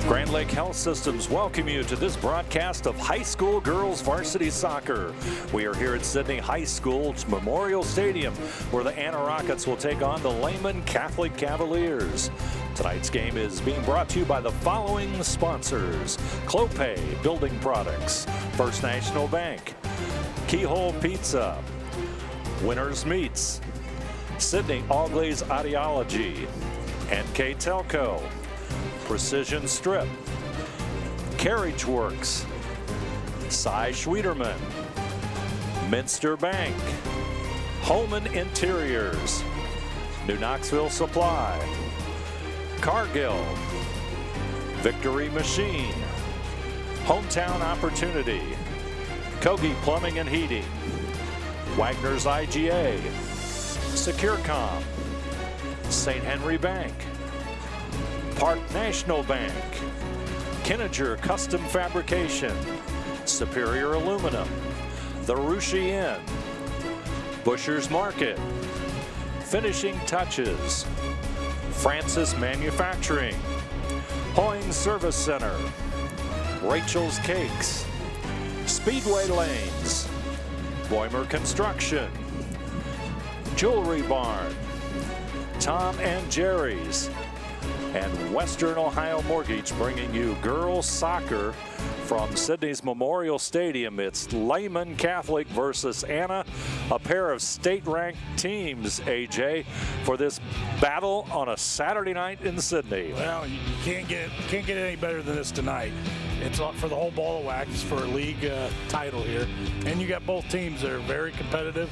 Grand Lake Health Systems welcome you to this broadcast of high school girls varsity soccer. We are here at Sidney High School's Memorial Stadium, where the Anna Rockets will take on the Lehman Catholic Cavaliers. Tonight's game is being brought to you by the following sponsors: Clopay Building Products, First National Bank, Keyhole Pizza, Winners Meats, Sidney All Glaze Audiology, NKTelco, Precision Strip, Carriage Works, Cy Schwederman, Minster Bank, Holman Interiors, New Knoxville Supply, Cargill, Victory Machine, Hometown Opportunity, Kogi Plumbing and Heating, Wagner's IGA, SecureCom, St. Henry Bank, Park National Bank, Kinninger Custom Fabrication, Superior Aluminum, The Rushi Inn, Busher's Market, Finishing Touches, Francis Manufacturing, Hoying Service Center, Rachel's Cakes, Speedway Lanes, Boimer Construction, Jewelry Barn, Tom and Jerry's, and Western Ohio Mortgage, bringing you girls soccer from Sidney's Memorial Stadium. It's Lehman Catholic versus Anna, a pair of state-ranked teams, AJ, for this battle on a Saturday night in Sidney. Well, you can't get any better than this tonight. It's for the whole ball of wax for a league title here, and you got both teams that are very competitive.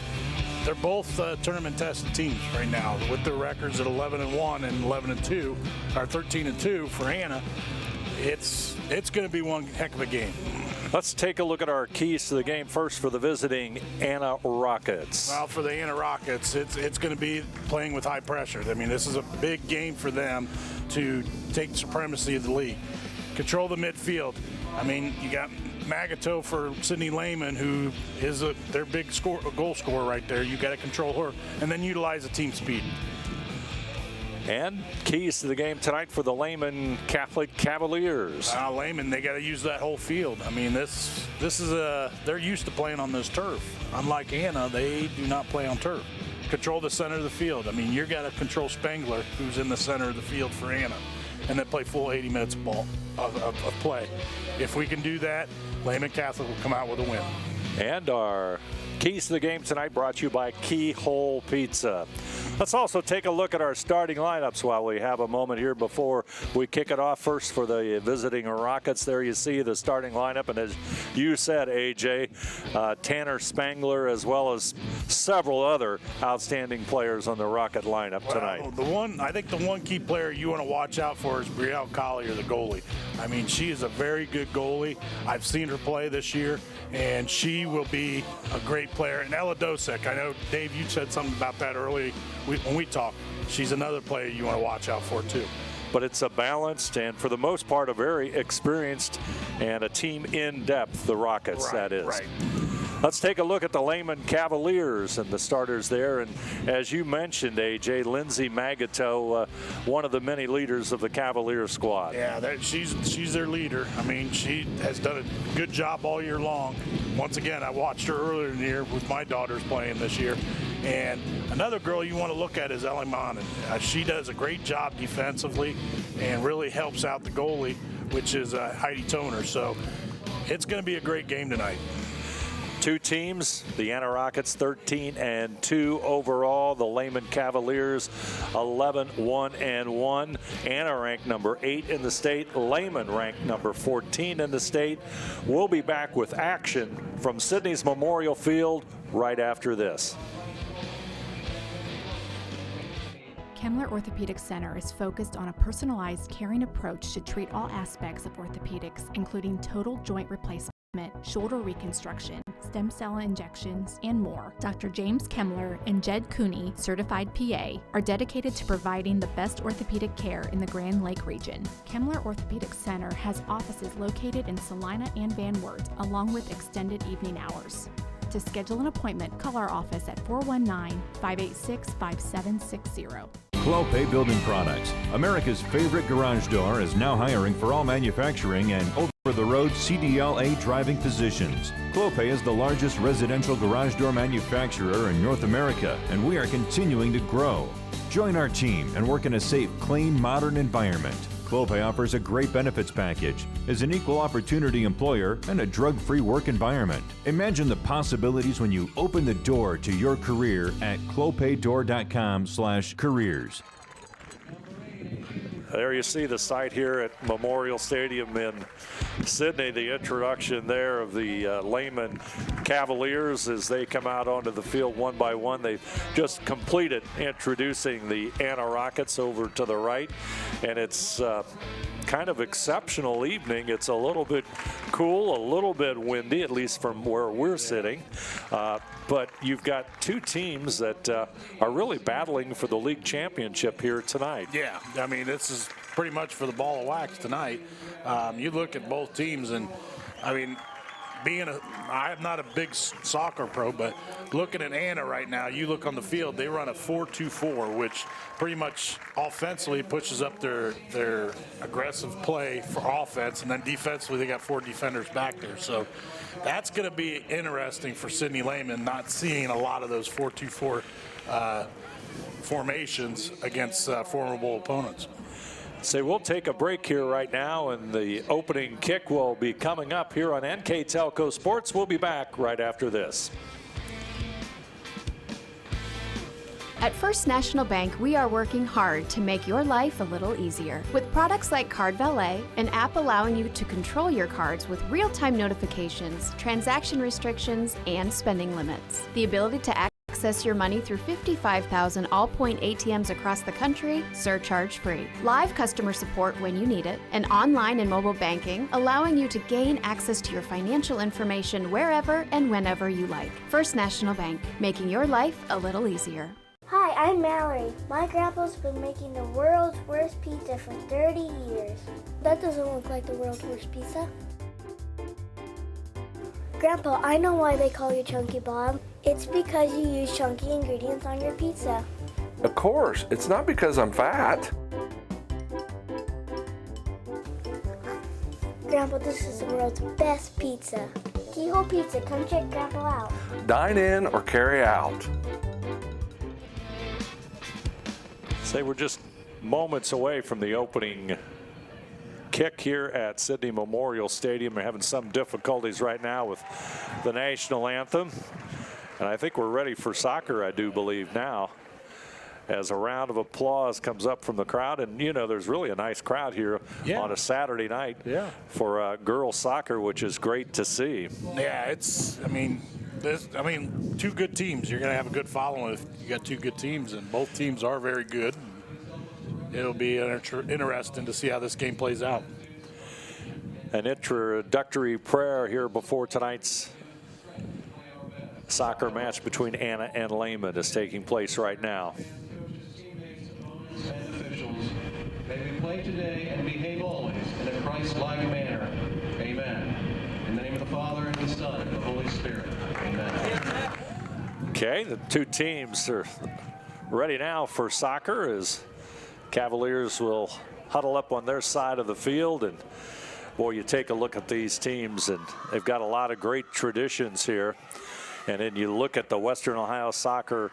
They're both tournament-tested teams right now with their records at 11-1 and 11-2, or 13-2 for Anna. It's going to be one heck of a game. Let's take a look at our keys to the game first for the visiting Anna Rockets. Well, for the Anna Rockets, it's going to be playing with high pressure. I mean, this is a big game for them to take supremacy of the league. Control the midfield. I mean, you got Magato for Sidney Lehman, who is their big goal scorer right there. You got to control her, and then utilize the team speed. And keys to the game tonight for the Lehman Catholic Cavaliers. Lehman, they got to use that whole field. I mean, this is they're used to playing on this turf. Unlike Anna, they do not play on turf. Control the center of the field. I mean, you got to control Spangler, who's in the center of the field for Anna, and then play full 80 minutes of play. If we can do that, Lehman Catholic will come out with a win. And our keys to the game tonight brought to you by Keyhole Pizza. Let's also take a look at our starting lineups while we have a moment here before we kick it off. First for the visiting Rockets, there you see the starting lineup. And as you said, AJ, Tanner Spangler, as well as several other outstanding players on the Rocket lineup tonight. I think the one key player you want to watch out for is Brielle Collier, the goalie. I mean, she is a very good goalie. I've seen her play this year, and she will be a great player. And Ella Dosek, I know, Dave, you said something about that earlier when we talked. She's another player you want to watch out for, too. But it's a balanced and, for the most part, a very experienced and a team in depth, the Rockets, right, that is. Right. Let's take a look at the Lehman Cavaliers and the starters there. And as you mentioned, AJ, Lindsay Magato, one of the many leaders of the Cavalier squad. Yeah, she's their leader. I mean, she has done a good job all year long. Once again, I watched her earlier in the year with my daughters playing this year. And another girl you want to look at is LEHMAN. She does a great job defensively and really helps out the goalie, which is Heidi Toner. So it's going to be a great game tonight. Two teams, the Anna Rockets 13-2 overall, the Lehman Cavaliers 11-1-1. Anna ranked number 8 in the state, Lehman ranked number 14 in the state. We'll be back with action from Sidney's Memorial Field right after this. Kemmler Orthopedic Center is focused on a personalized, caring approach to treat all aspects of orthopedics, including total joint replacement, shoulder reconstruction, stem cell injections, and more. Dr. James Kemmler and Jed Cooney, certified PA, are dedicated to providing the best orthopedic care in the Grand Lake region. Kemmler Orthopedic Center has offices located in Salina and Van Wert, along with extended evening hours. To schedule an appointment, call our office at 419-586-5760. Clopay Building Products, America's favorite garage door, is now hiring for all manufacturing and over-the-road CDLA driving positions. Clopay is the largest residential garage door manufacturer in North America, and we are continuing to grow. Join our team and work in a safe, clean, modern environment. Clopay offers a great benefits package, is an equal opportunity employer, and a drug-free work environment. Imagine the possibilities when you open the door to your career at clopaydoor.com/careers. There you see the site here at Memorial Stadium in Sydney, the introduction there of the LEHMAN Cavaliers as they come out onto the field one by one. They've just completed introducing the Anna Rockets over to the right, and it's kind of exceptional evening. It's a little bit cool, a little bit windy, at least from where we're sitting. But you've got two teams that are really battling for the league championship here tonight. Yeah, I mean, this is pretty much for the ball of wax tonight. You look at both teams, and I mean, I'm not a big soccer pro, but looking at Anna right now, you look on the field, they run a 4-2-4, which pretty much offensively pushes up their aggressive play for offense, and then defensively they got 4 defenders back there. So that's going to be interesting for Sidney Lehman, not seeing a lot of those 4-2-4 formations against formidable opponents. So we'll take a break here right now, and the opening kick will be coming up here on NKTelco Sports. We'll be back right after this. At First National Bank, we are working hard to make your life a little easier. With products like Card Valet, an app allowing you to control your cards with real-time notifications, transaction restrictions, and spending limits. The ability to access your money through 55,000 all-point ATMs across the country, surcharge-free. Live customer support when you need it, and online and mobile banking, allowing you to gain access to your financial information wherever and whenever you like. First National Bank, making your life a little easier. Hi, I'm Mallory. My grandpa's been making the world's worst pizza for 30 years. That doesn't look like the world's worst pizza. Grandpa, I know why they call you Chunky Bob. It's because you use chunky ingredients on your pizza. Of course, it's not because I'm fat. Grandpa, this is the world's best pizza. Keyhole Pizza, come check Grandpa out. Dine in or carry out. Say we're just moments away from the opening kick here at Sydney Memorial Stadium. We're having some difficulties right now with the national anthem. And I think we're ready for soccer, I do believe now, as a round of applause comes up from the crowd. And, you know, there's really a nice crowd here on a Saturday night for girls soccer, which is great to see. Yeah, two good teams. You're going to have a good following if you got two good teams, and both teams are very good. It'll be interesting to see how this game plays out. An introductory prayer here before tonight's soccer match between Anna and LEHMAN is taking place right now. Officials, may we play today and behave always in a Christ-like manner. Amen. In the name of the Father, and the Son, and the Holy Spirit. Amen. Okay, the two teams are ready now for soccer as Cavaliers will huddle up on their side of the field. And boy, you take a look at these teams, and they've got a lot of great traditions here. And then you look at the Western Ohio Soccer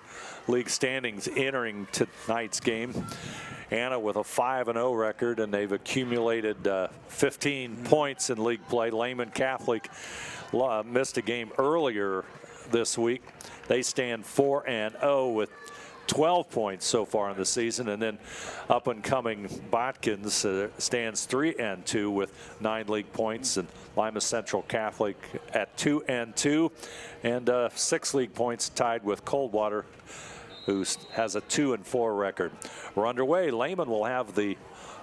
League standings entering tonight's game. Anna with a 5-0 record, and they've accumulated 15 points in league play. LEHMAN Catholic missed a game earlier this week. They stand 4-0 with 12 points so far in the season, and then up-and-coming Botkins stands 3-2 with 9 league points, and Lima Central Catholic at 2-2, and 6 league points tied with Coldwater, who has a 2-4 record. We're underway. LEHMAN will have the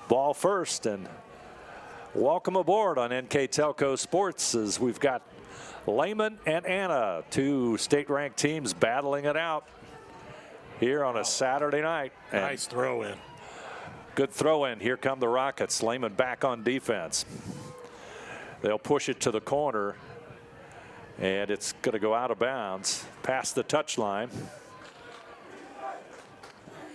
ball first, and welcome aboard on NKTelco Sports as we've got LEHMAN and Anna, two state-ranked teams battling it out here on a Saturday night. And nice throw in. Good throw in. Here come the Rockets. LEHMAN back on defense. They'll push it to the corner. And it's going to go out of bounds past the touchline.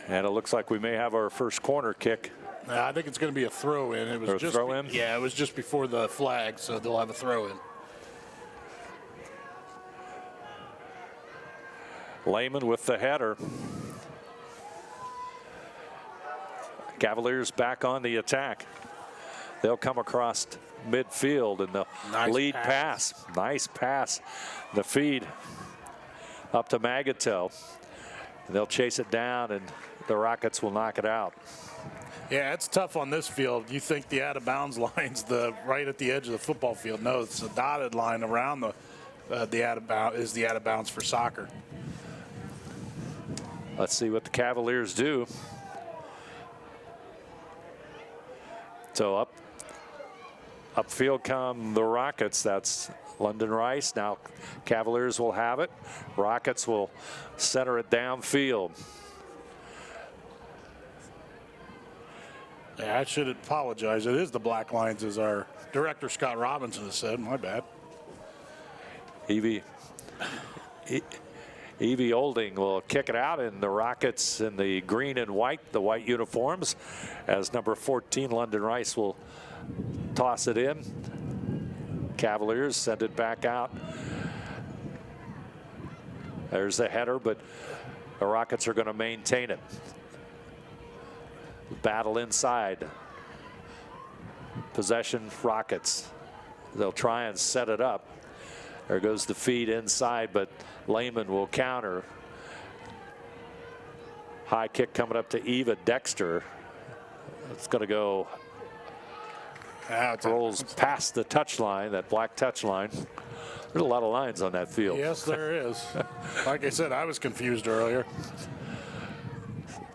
And it looks like we may have our first corner kick. I think it's going to be a throw in. It was just throw in? Yeah, it was just before the flag, so they'll have a throw in. Lehman with the header. Cavaliers back on the attack. They'll come across midfield and the lead pass. Nice pass. The feed up to Magatel. They'll chase it down and the Rockets will knock it out. Yeah, it's tough on this field. You think the out of bounds line's right at the edge of the football field. No, it's a dotted line around the out of bounds is the out of bounds for soccer. Let's see what the Cavaliers do. So upfield come the Rockets. That's London Rice. Now Cavaliers will have it. Rockets will center it downfield. Yeah, I should apologize. It is the black lines, as our director Scott Robinson has said. My bad. Evie Olding will kick it out, and the Rockets in the green and white, the white uniforms, as number 14 London Rice will toss it in. Cavaliers send it back out. There's the header, but the Rockets are going to maintain it. Battle inside. Possession Rockets. They'll try and set it up. There goes the feed inside, but Lehman will counter. High kick coming up to Eva Dexter. It's going to go. Rolls past the touch line, that black touch line. There's a lot of lines on that field. Yes, there is. Like I said, I was confused earlier.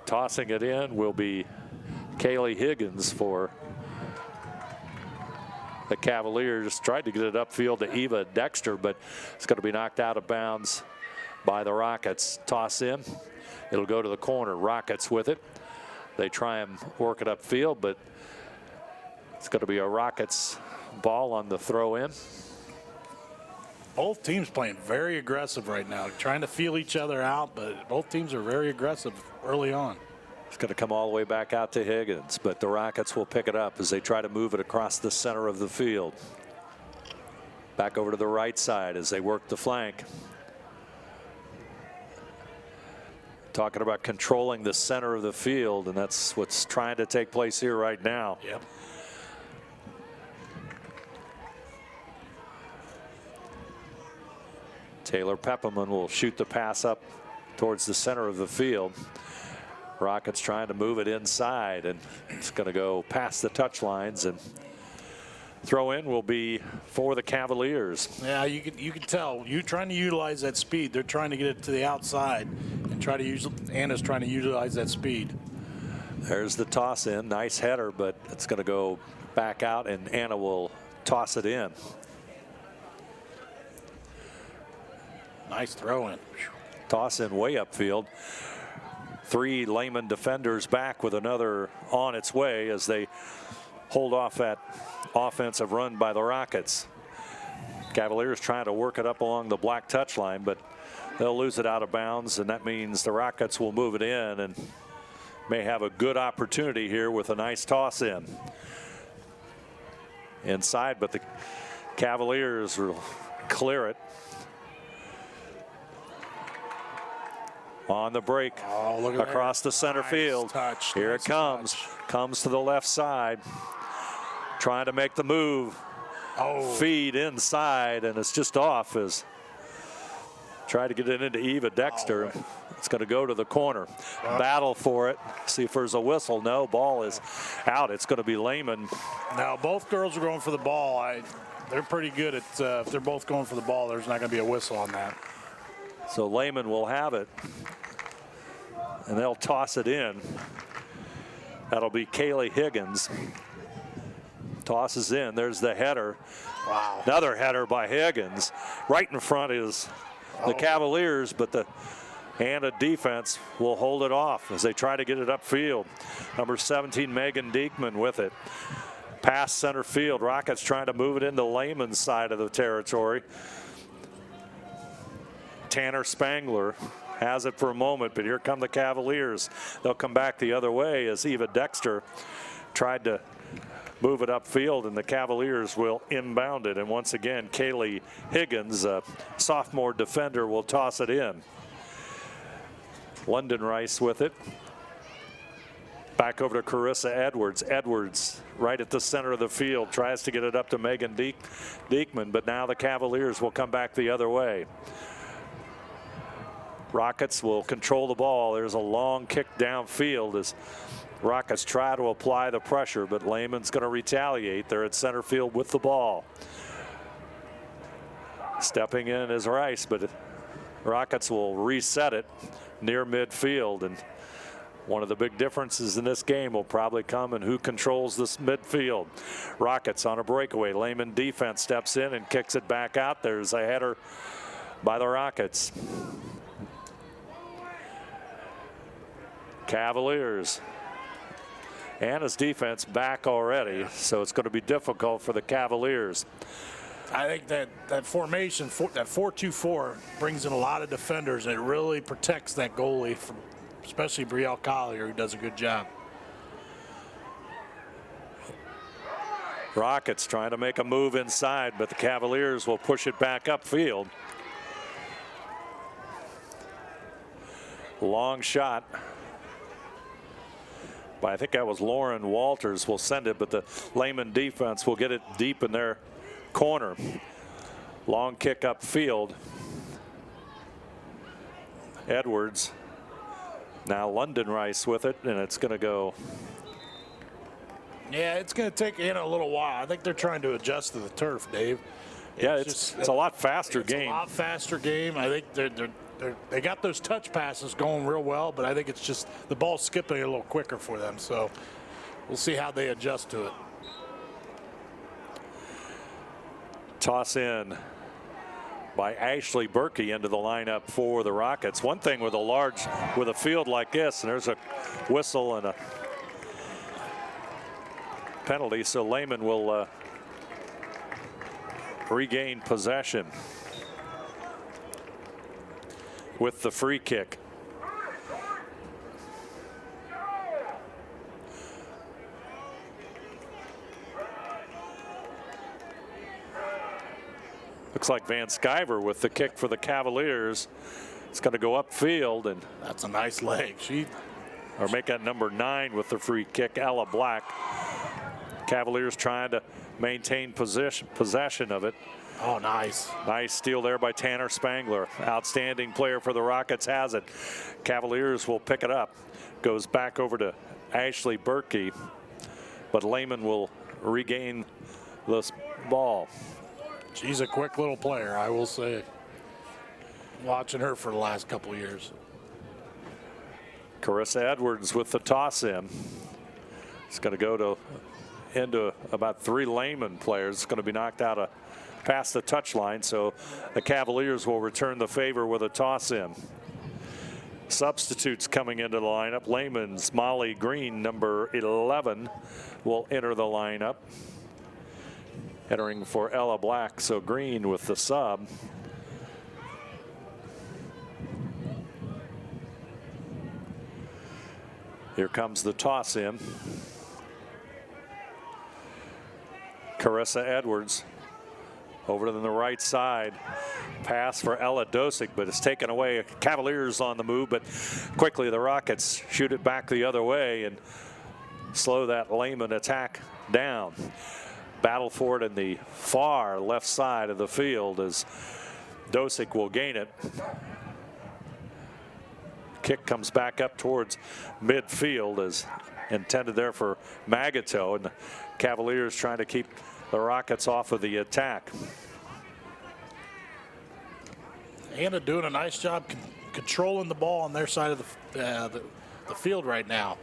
Tossing it in will be Kaylee Higgins for the Cavaliers. Tried to get it upfield to Eva Dexter, but it's going to be knocked out of bounds by the Rockets. Toss in. It'll go to the corner. Rockets with it. They try and work it upfield, but it's going to be a Rockets ball on the throw in. Both teams playing very aggressive right now, trying to feel each other out, but both teams are very aggressive early on. It's going to come all the way back out to Higgins, but the Rockets will pick it up as they try to move it across the center of the field. Back over to the right side as they work the flank. Talking about controlling the center of the field, and that's what's trying to take place here right now. Yep. Taylor Pepperman will shoot the pass up towards the center of the field. Rockets trying to move it inside, and it's going to go past the touch lines, and throw in will be for the Cavaliers. Yeah, you can tell. You're trying to utilize that speed. They're trying to get it to the outside and try to use. Anna's trying to utilize that speed. There's the toss in. Nice header, but it's going to go back out, and Anna will toss it in. Nice throw in. Toss in way upfield. 3 Lehman defenders back with another on its way as they hold off that offensive run by the Rockets. Cavaliers trying to work it up along the black touch line, but they'll lose it out of bounds, and that means the Rockets will move it in and may have a good opportunity here with a nice toss in. Inside, but the Cavaliers will clear it. On the break, across the center field. Touch. Here it comes. Comes to the left side. Trying to make the move. Feed inside, and it's just off as try to get it into Eva Dexter. It's going to go to the corner. Battle for it. See if there's a whistle. No, ball is out. It's going to be Lehman. Now, both girls are going for the ball. They're pretty good at if they're both going for the ball, there's not going to be a whistle on that. So Lehman will have it, and they'll toss it in. That'll be Kaylee Higgins. Tosses in. There's the header. Wow. Another header by Higgins. Right in front is the Cavaliers, but the Anna defense will hold it off as they try to get it upfield. Number 17, Megan Diekman with it. Pass center field. Rockets trying to move it into Lehman's side of the territory. Tanner Spangler has it for a moment, but here come the Cavaliers. They'll come back the other way as Eva Dexter tried to move it upfield, and the Cavaliers will inbound it. And once again, Kaylee Higgins, a sophomore defender, will toss it in. London Rice with it. Back over to Carissa Edwards. Edwards right at the center of the field tries to get it up to Megan Diekman, but now the Cavaliers will come back the other way. Rockets will control the ball. There's a long kick downfield as Rockets try to apply the pressure, but Lehman's going to retaliate. They're at center field with the ball. Stepping in is Rice, but Rockets will reset it near midfield, and one of the big differences in this game will probably come in who controls this midfield. Rockets on a breakaway. Lehman defense steps in and kicks it back out. There's a header by the Rockets. Cavaliers. Anna's defense back already, so it's going to be difficult for the Cavaliers. I think that formation, that 4-2-4, brings in a lot of defenders, and it really protects that goalie, from, especially Brielle Collier, who does a good job. Rockets trying to make a move inside, but the Cavaliers will push it back upfield. Long shot. But I think that was Lauren Walters will send it, but the Lehman defense will get it deep in their corner. Long kick upfield. Edwards. Now London Rice with it, and it's going to go. Yeah, it's going to take Anna a little while. I think they're trying to adjust to the turf, Dave. Yeah, it's a lot faster game. It's a lot faster game. I think they got those touch passes going real well, but I think it's just the ball's skipping a little quicker for them. So we'll see how they adjust to it. Toss in by Ashley Berkey into the lineup for the Rockets. One thing with a field like this, and there's a whistle and a penalty, so Lehman will regain possession with the free kick. Looks like Van Sciver with the kick for the Cavaliers. It's going to go upfield, and that's a nice leg. Or make that number 9 with the free kick, Ella Black. Cavaliers trying to maintain possession of it. Oh, nice. Nice steal there by Tanner Spangler. Outstanding player for the Rockets has it. Cavaliers will pick it up. Goes back over to Ashley Berkey, but Lehman will regain this ball. She's a quick little player, I will say. Watching her for the last couple of years. Carissa Edwards with the toss in. It's going to go into about 3 Lehman players. It's going to be knocked out past the touchline, so the Cavaliers will return the favor with a toss in. Substitutes coming into the lineup. Lehman's Molly Green, number 11, will enter the lineup. Entering for Ella Black, so Green with the sub. Here comes the toss in. Carissa Edwards over to the right side. Pass for Ella Dosick, but it's taken away. Cavaliers on the move, but quickly the Rockets shoot it back the other way and slow that Lehman attack down. Battle for it in the far left side of the field as Dosick will gain it. Kick comes back up towards midfield as intended there for Magato, and the Cavaliers trying to keep the Rockets off of the attack. Anna doing a nice job controlling the ball on their side of the field right now.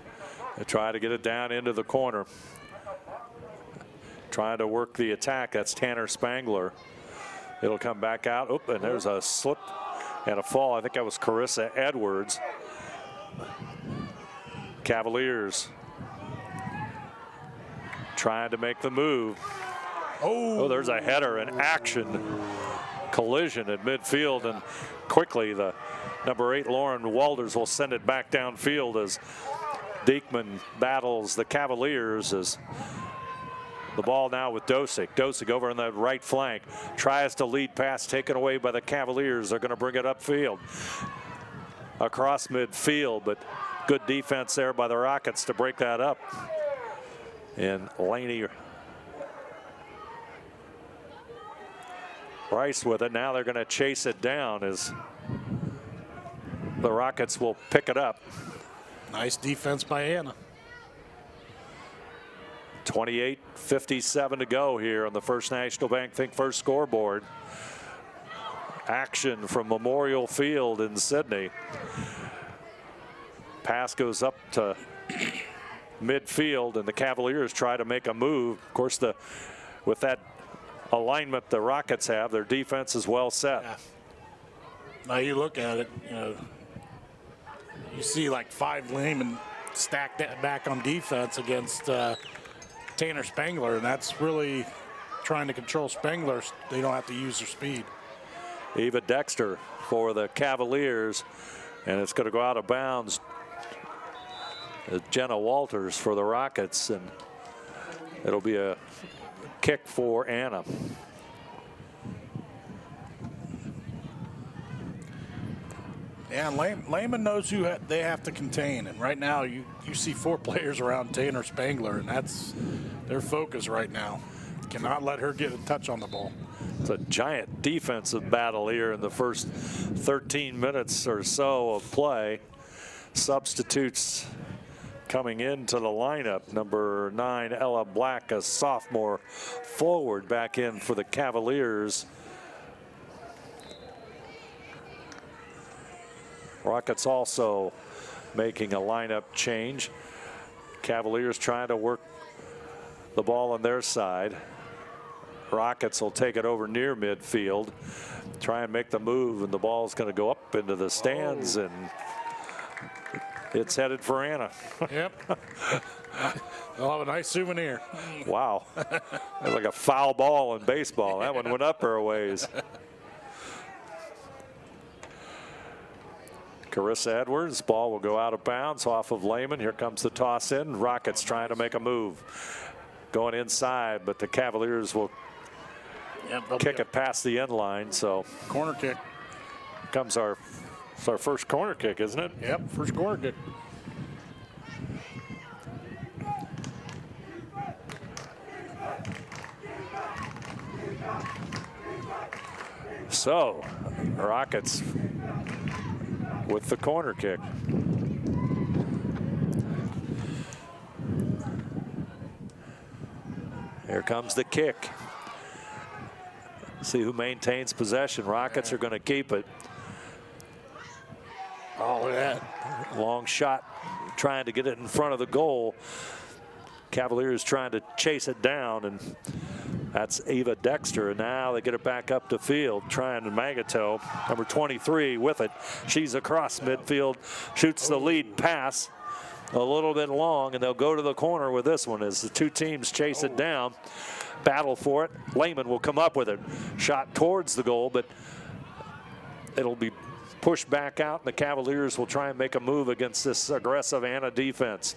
They try to get it down into the corner. Trying to work the attack. That's Tanner Spangler. It'll come back out. Oop, and there's a slip and a fall. I think that was Carissa Edwards. Cavaliers trying to make the move. Oh, there's a header in action. collision at midfield, and quickly the number 8 Lauren Walders will send it back downfield as Diekman battles the Cavaliers. As the ball now with Dosick. Dosick over on the right flank. Tries to lead pass, taken away by the Cavaliers. They're going to bring it upfield. Across midfield, but good defense there by the Rockets to break that up. And Laney Rice with it. Now they're going to chase it down as the Rockets will pick it up. Nice defense by Anna. 28:57 to go here on the First National Bank Think First scoreboard. Action from Memorial Field in Sydney. Pass goes up to midfield, and the Cavaliers try to make a move. Of course, with that alignment the Rockets have, their defense is well set. Yeah. Now you look at it, you see like 5 Lehman stacked that back on defense against Tanner Spangler, and that's really trying to control Spangler. They don't have to use their speed. Eva Dexter for the Cavaliers, and it's going to go out of bounds. Jenna Walters for the Rockets, and it'll be a kick for Anna. Yeah, and Lehman knows who they have to contain, and right now you see 4 players around Tanner Spangler, and that's their focus right now. Cannot let her get a touch on the ball. It's a giant defensive battle here in the first 13 minutes or so of play. Substitutes coming into the lineup. Number 9, Ella Black, a sophomore forward, back in for the Cavaliers. Rockets also making a lineup change. Cavaliers trying to work the ball on their side. Rockets will take it over near midfield, try and make the move, and the ball's going to go up into the stands, and it's headed for Anna. Yep. They'll have a nice souvenir. Wow. That's like a foul ball in baseball. That one went up her ways. Carissa Edwards, ball will go out of bounds off of Lehman. Here comes the toss in. Rockets trying to make a move. Going inside, but the Cavaliers will kick it past the end line. So corner kick. Comes our first corner kick, isn't it? Yep, first corner kick. So Rockets with the corner kick. Here comes the kick. See who maintains possession. Rockets are going to keep it. Oh, look at that. Long shot, trying to get it in front of the goal. Cavaliers trying to chase it down, and that's Eva Dexter. And now they get it back up to field, trying to Magato, number 23, with it. She's across midfield, shoots the lead pass. A little bit long, and they'll go to the corner with this one as the two teams chase it down. Battle for it. Lehman will come up with it. Shot towards the goal, but it'll be pushed back out, and the Cavaliers will try and make a move against this aggressive Anna defense.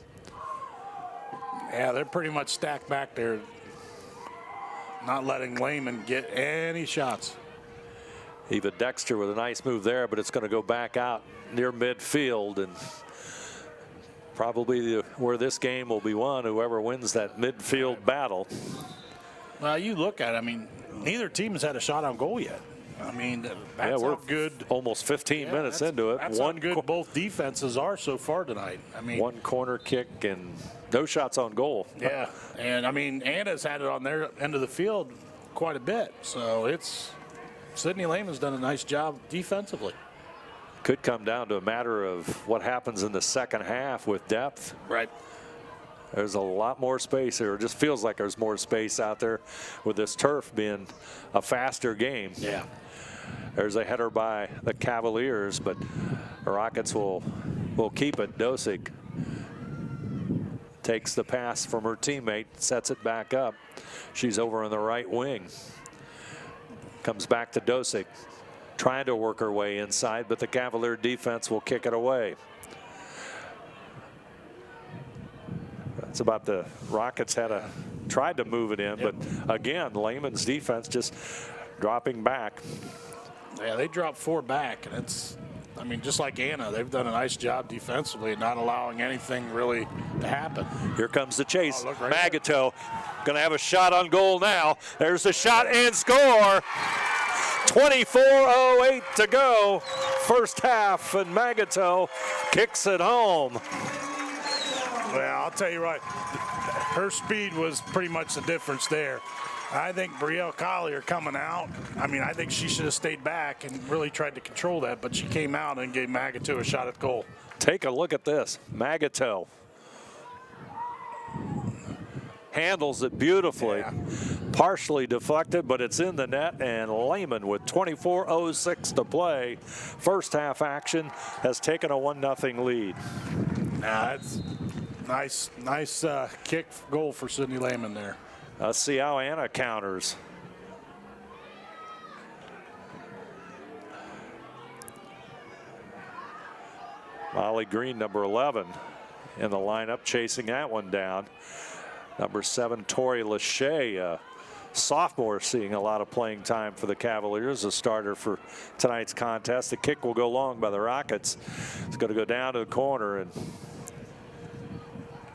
Yeah, they're pretty much stacked back there, not letting Lehman get any shots. Eva Dexter with a nice move there, but it's going to go back out near midfield, and probably where this game will be won, whoever wins that midfield battle. Well, you look at it, I mean, neither team has had a shot on goal yet. I mean, that's we're how good. Almost 15 minutes into it. That's how good both defenses are so far tonight. I mean, one corner kick and no shots on goal. Yeah, and I mean, Anna's had it on their end of the field quite a bit. So Sydney Lehman's done a nice job defensively. Could come down to a matter of what happens in the second half with depth. Right. There's a lot more space here. It just feels like there's more space out there with this turf being a faster game. Yeah. There's a header by the Cavaliers, but the Rockets will keep it. Dosig takes the pass from her teammate, sets it back up. She's over on the right wing. Comes back to Dosick, trying to work her way inside, but the Cavalier defense will kick it away. That's about the Rockets tried to move it in, but again, Lehman's defense just dropping back. Yeah, they dropped 4 back, and it's, I mean, just like Anna, they've done a nice job defensively, not allowing anything really to happen. Here comes the chase. Oh, look right Magato going to have a shot on goal now. There's the shot and score. 24:08 to go. First half, and Magato kicks it home. Well, I'll tell you what, her speed was pretty much the difference there. I think Brielle Collier coming out, I mean, I think she should have stayed back and really tried to control that, but she came out and gave Magato a shot at goal. Take a look at this. Magato handles it beautifully. Yeah. Partially deflected, but it's in the net, and Lehman with 24:06 to play. First half action has taken a 1-0 lead. That's nice kick goal for Sydney Lehman there. Let's see how Anna counters. Molly Green, number 11, in the lineup, chasing that one down. Number 7, Tori Lachey, sophomore, seeing a lot of playing time for the Cavaliers, a starter for tonight's contest. The kick will go long by the Rockets. It's going to go down to the corner, and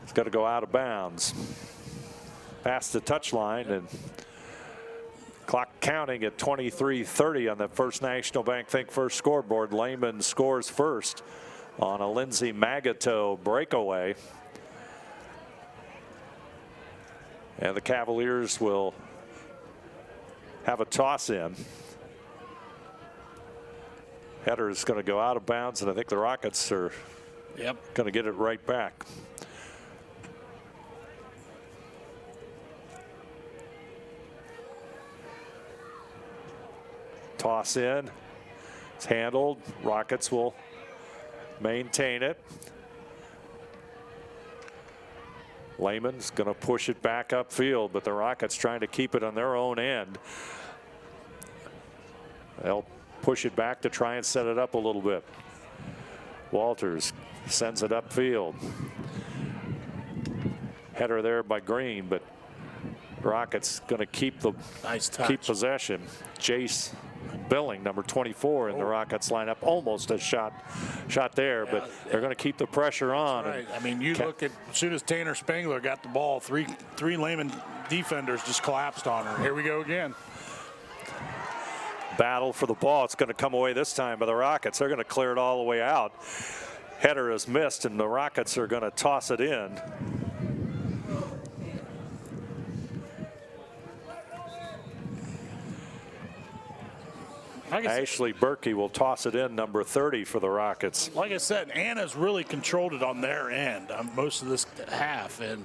it's going to go out of bounds. Past the touchline, and clock counting at 23:30 on the First National Bank Think First scoreboard. Lehman scores first on a Lindsay Magato breakaway. And the Cavaliers will have a toss in. Header is going to go out of bounds, and I think the Rockets are going to get it right back. Toss in. It's handled. Rockets will maintain it. Lehman's going to push it back upfield, but the Rockets trying to keep it on their own end. They'll push it back to try and set it up a little bit. Walters sends it upfield. Header there by Green, but Rockets going to keep possession. Jace Billing, number 24 in the Rockets lineup, almost a shot there, but they're going to keep the pressure on. Right. I mean, you look at, as soon as Tanner Spangler got the ball, three Lehman defenders just collapsed on her. Here we go again. Battle for the ball. It's going to come away this time by the Rockets. They're going to clear it all the way out. Header is missed, and the Rockets are going to toss it in. Ashley Berkey will toss it in, number 30 for the Rockets. Like I said, Anna's really controlled it on their end most of this half, and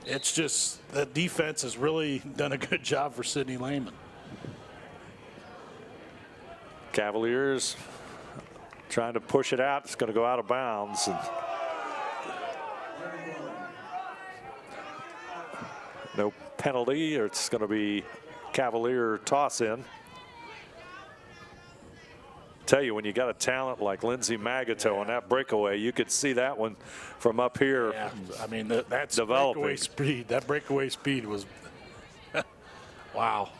it's just the defense has really done a good job for Sydney Lehman. Cavaliers trying to push it out. It's going to go out of bounds. And no penalty, or it's going to be Cavalier toss in. Tell you, when you got a talent like Lindsay Magato on that breakaway, you could see that one from up here. Yeah, I mean, that's developing. Breakaway speed. That breakaway speed was wow.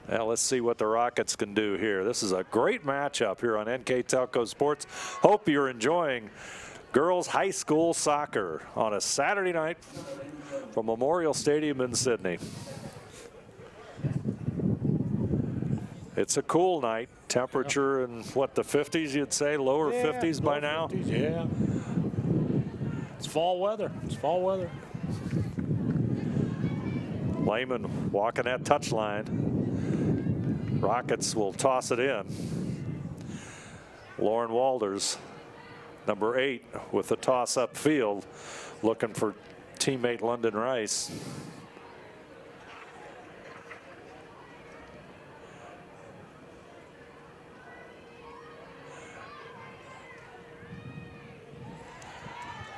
Now let's see what the Rockets can do here. This is a great matchup here on NKTelco Sports. Hope you're enjoying girls high school soccer on a Saturday night from Memorial Stadium in Sydney. It's a cool night. Temperature in what, the 50s, you'd say? Lower 50s by now? 50s, yeah. It's fall weather. It's fall weather. Lehman walking that touchline. Rockets will toss it in. Lauren Walders, number 8, with the toss upfield, looking for teammate London Rice.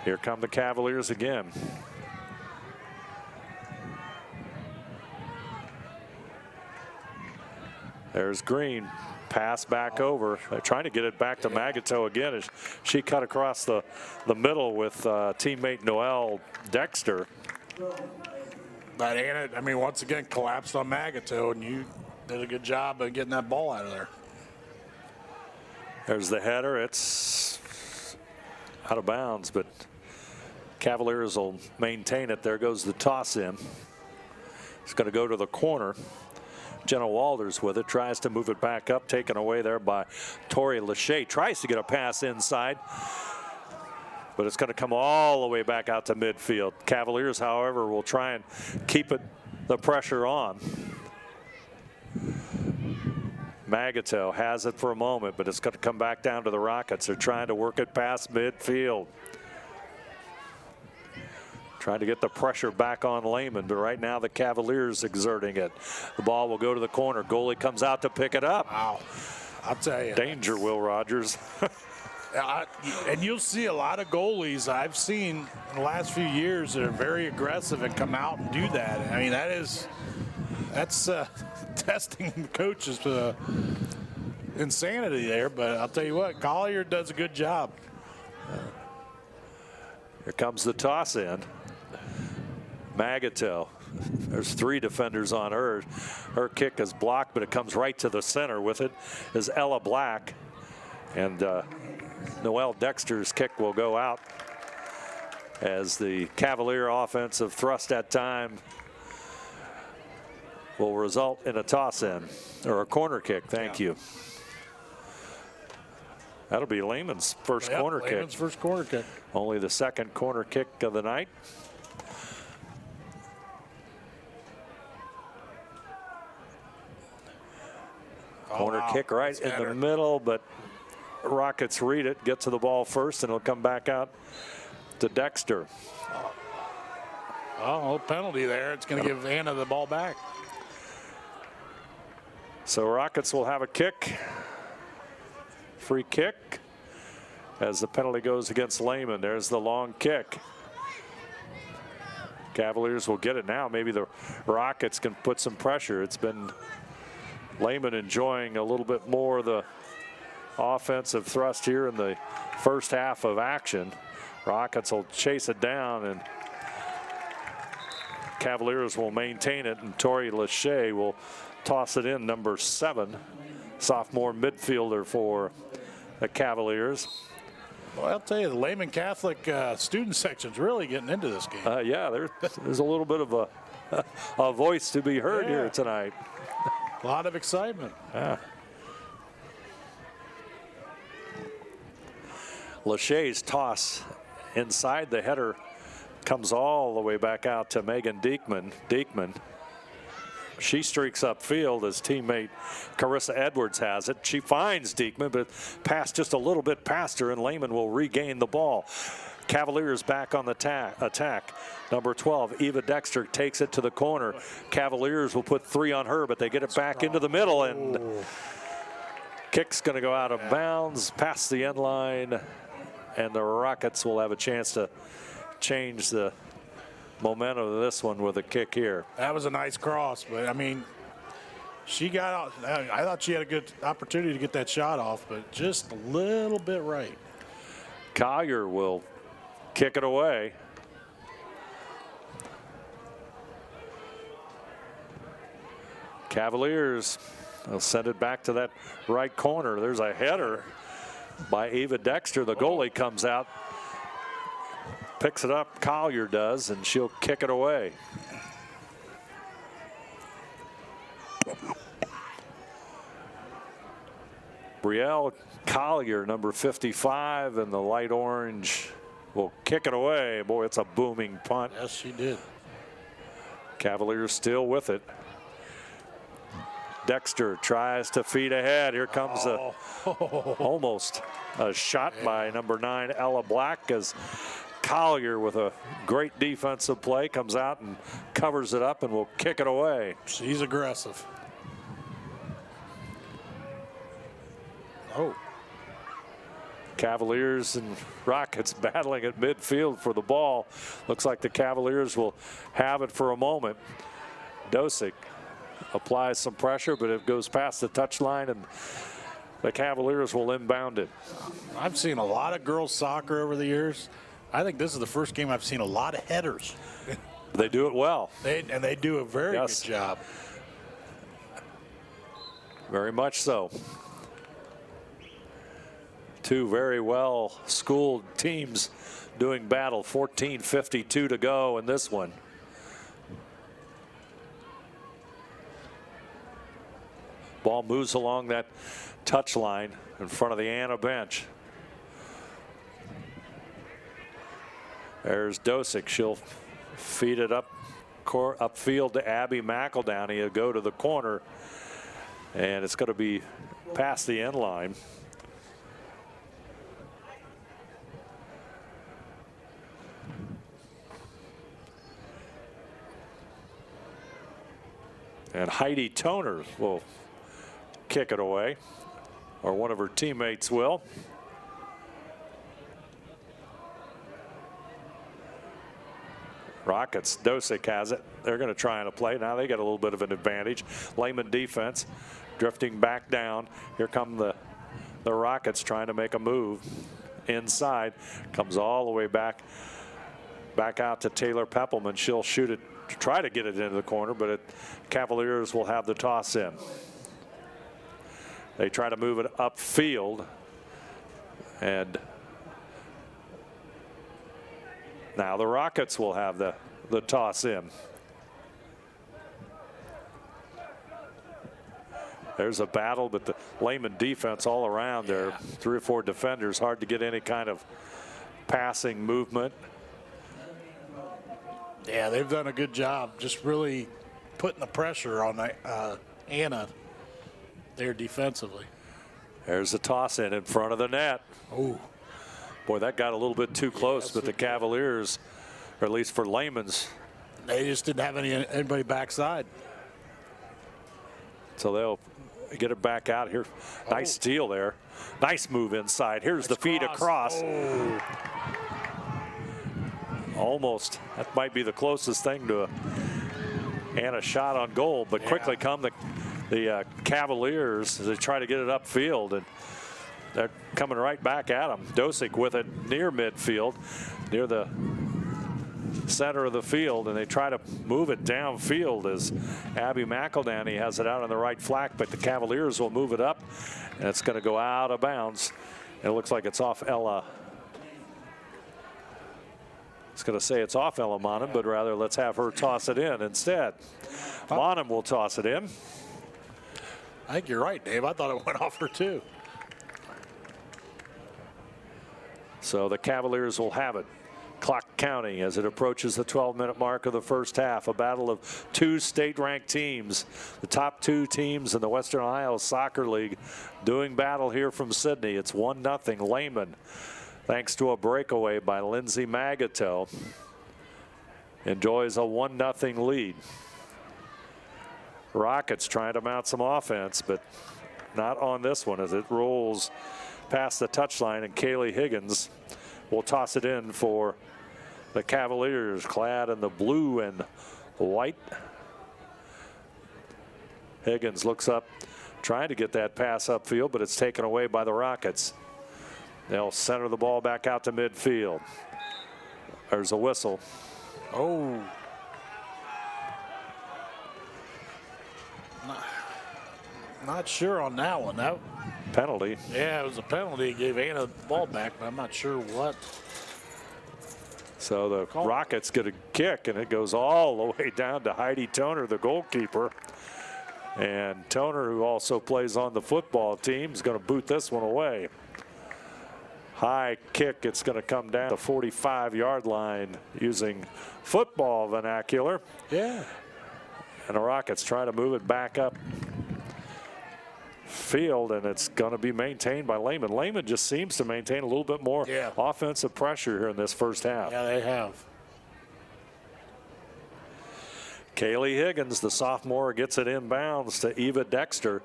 Here come the Cavaliers again. There's Green. Pass back over. They're trying to get it back to Magato again as she cut across the middle with teammate Noelle Dexter. But Anna, I mean, once again, collapsed on Magato, and you did a good job of getting that ball out of there. There's the header. It's out of bounds, but Cavaliers will maintain it. There goes the toss in. It's going to go to the corner. Jenna Walters with it, tries to move it back up, taken away there by Tori Lachey. Tries to get a pass inside, but it's going to come all the way back out to midfield. Cavaliers, however, will try and keep the pressure on. Magato has it for a moment, but it's going to come back down to the Rockets. They're trying to work it past midfield. Trying to get the pressure back on Lehman, but right now the Cavaliers exerting it. The ball will go to the corner. Goalie comes out to pick it up. Wow. I'll tell you. Danger, Will Rogers. And you'll see a lot of goalies I've seen in the last few years that are very aggressive and come out and do that. I mean, that's testing the coaches' insanity there. But I'll tell you what, Collier does a good job. Here comes the toss in. Magato. There's 3 defenders on her. Her kick is blocked, but it comes right to the center. With it is Ella Black. And Noelle Dexter's kick will go out as the Cavalier offensive thrust at time will result in a toss in, or a corner kick. Thank you. That'll be Lehman's first corner kick. Lehman's first corner kick. Only the second corner kick of the night. Corner kick right in the middle, but Rockets read it, get to the ball first, and it'll come back out to Dexter. Oh, penalty there. It's going to give Anna the ball back. So Rockets will have a kick. Free kick as the penalty goes against Lehman. There's the long kick. Cavaliers will get it now. Maybe the Rockets can put some pressure. It's been Lehman enjoying a little bit more of the offensive thrust here in the first half of action. Rockets will chase it down, and Cavaliers will maintain it, and Tori Lachey will toss it in, number 7, sophomore midfielder for the Cavaliers. Well, I'll tell you, the Lehman Catholic student section's really getting into this game. Yeah, there's a little bit of a voice to be heard here tonight. A lot of excitement. Yeah. Lachey's toss inside the header comes all the way back out to Megan Diekman. She streaks upfield as teammate Carissa Edwards has it. She finds Diekman, but passed just a little bit past her, and Lehman will regain the ball. Cavaliers back on the attack. Number 12, Eva Dexter takes it to the corner. Cavaliers will put 3 on her, but they get it back into the middle, and kick's going to go out of bounds, past the end line, and the Rockets will have a chance to change the momentum of this one with a kick here. That was a nice cross, but I mean, she got out. I thought she had a good opportunity to get that shot off, but just a little bit right. Collier will kick it away. Cavaliers will send it back to that right corner. There's a header by Eva Dexter. The goalie comes out, picks it up, Collier does, and she'll kick it away. Brielle Collier, number 55, and the light orange will kick it away. Boy, it's a booming punt. Yes, she did. Cavaliers still with it. Dexter tries to feed ahead. Here comes almost a shot by number 9, Ella Black, as Collier, with a great defensive play, comes out and covers it up and will kick it away. She's aggressive. Oh. Cavaliers and Rockets battling at midfield for the ball. Looks like the Cavaliers will have it for a moment. Dosick applies some pressure, but it goes past the touchline, and the Cavaliers will inbound it. I've seen a lot of girls soccer over the years. I think this is the first game I've seen a lot of headers. They do it well. They do a very good job. Very much so. Two very well-schooled teams doing battle. 14:52 to go in this one. Ball moves along that touch line in front of the Anna bench. There's Dosick. She'll feed it upfield to Abby McEldowney. He'll go to the corner, and it's going to be past the end line. And Heidi Toner will kick it away, or one of her teammates will. Rockets, Dosick has it. They're going to try and play. Now they got a little bit of an advantage. Lehman defense drifting back down. Here come the Rockets trying to make a move inside. Comes all the way back out to Taylor Peppelman. She'll shoot it, try to get it into the corner, but Cavaliers will have the toss in. They try to move it upfield, and now the Rockets will have the toss in. There's a battle, but the Lehman defense all around there. 3 or 4 defenders, hard to get any kind of passing movement. Yeah, they've done a good job just really putting the pressure on Anna there defensively. There's a toss in front of the net. Oh, boy, that got a little bit too close, but the Cavaliers, or at least for Lehman's, they just didn't have anybody backside. So they'll get it back out here. Nice steal there. Nice move inside. Here's the feed across. Oh. Almost. That might be the closest thing to a shot on goal, but quickly come the Cavaliers as they try to get it upfield, and they're coming right back at them. Dosick with it near midfield, near the center of the field, and they try to move it downfield as Abby McEldowney has it out on the right flank, but the Cavaliers will move it up, and it's going to go out of bounds. And it looks like it's off Ella. It's going to say it's off Ella Monham, but rather let's have her toss it in instead. Monham will toss it in. I think you're right, Dave. I thought it went off her too. So the Cavaliers will have it. Clock counting as it approaches the 12-minute mark of the first half. A battle of 2 state-ranked teams. The top 2 teams in the Western Ohio Soccer League doing battle here from Sydney. It's 1-0 Lehman, thanks to a breakaway by Lindsay Magato. Enjoys a 1-0 lead. Rockets trying to mount some offense, but not on this one as it rolls past the touchline, and Kaylee Higgins will toss it in for the Cavaliers, clad in the blue and white. Higgins looks up, trying to get that pass upfield, but it's taken away by the Rockets. They'll center the ball back out to midfield. There's a whistle. Oh. Not sure on that one. That penalty. Yeah, it was a penalty. It gave Anna the ball back, but I'm not sure what. So the Rockets get a kick, and it goes all the way down to Heidi Toner, the goalkeeper. And Toner, who also plays on the football team, is going to boot this one away. High kick. It's going to come down the 45-yard line using football vernacular. Yeah. And the Rockets try to move it back up field, and it's going to be maintained by Lehman. Lehman just seems to maintain a little bit more offensive pressure here in this first half. Yeah, they have. Kaylee Higgins, the sophomore, gets it inbounds to Eva Dexter,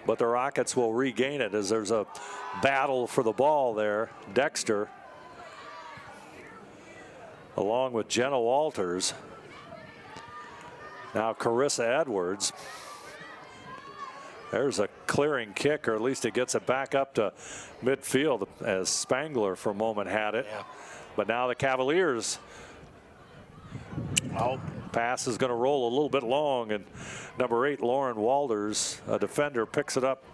but the Rockets will regain it as there's a battle for the ball there. Dexter, along with Jenna Walters. Now Carissa Edwards. There's a clearing kick, or at least it gets it back up to midfield as Spangler for a moment had it. Yeah. But now the Cavaliers. Well, pass is going to roll a little bit long, and number 8, Lauren Walders, a defender, picks it up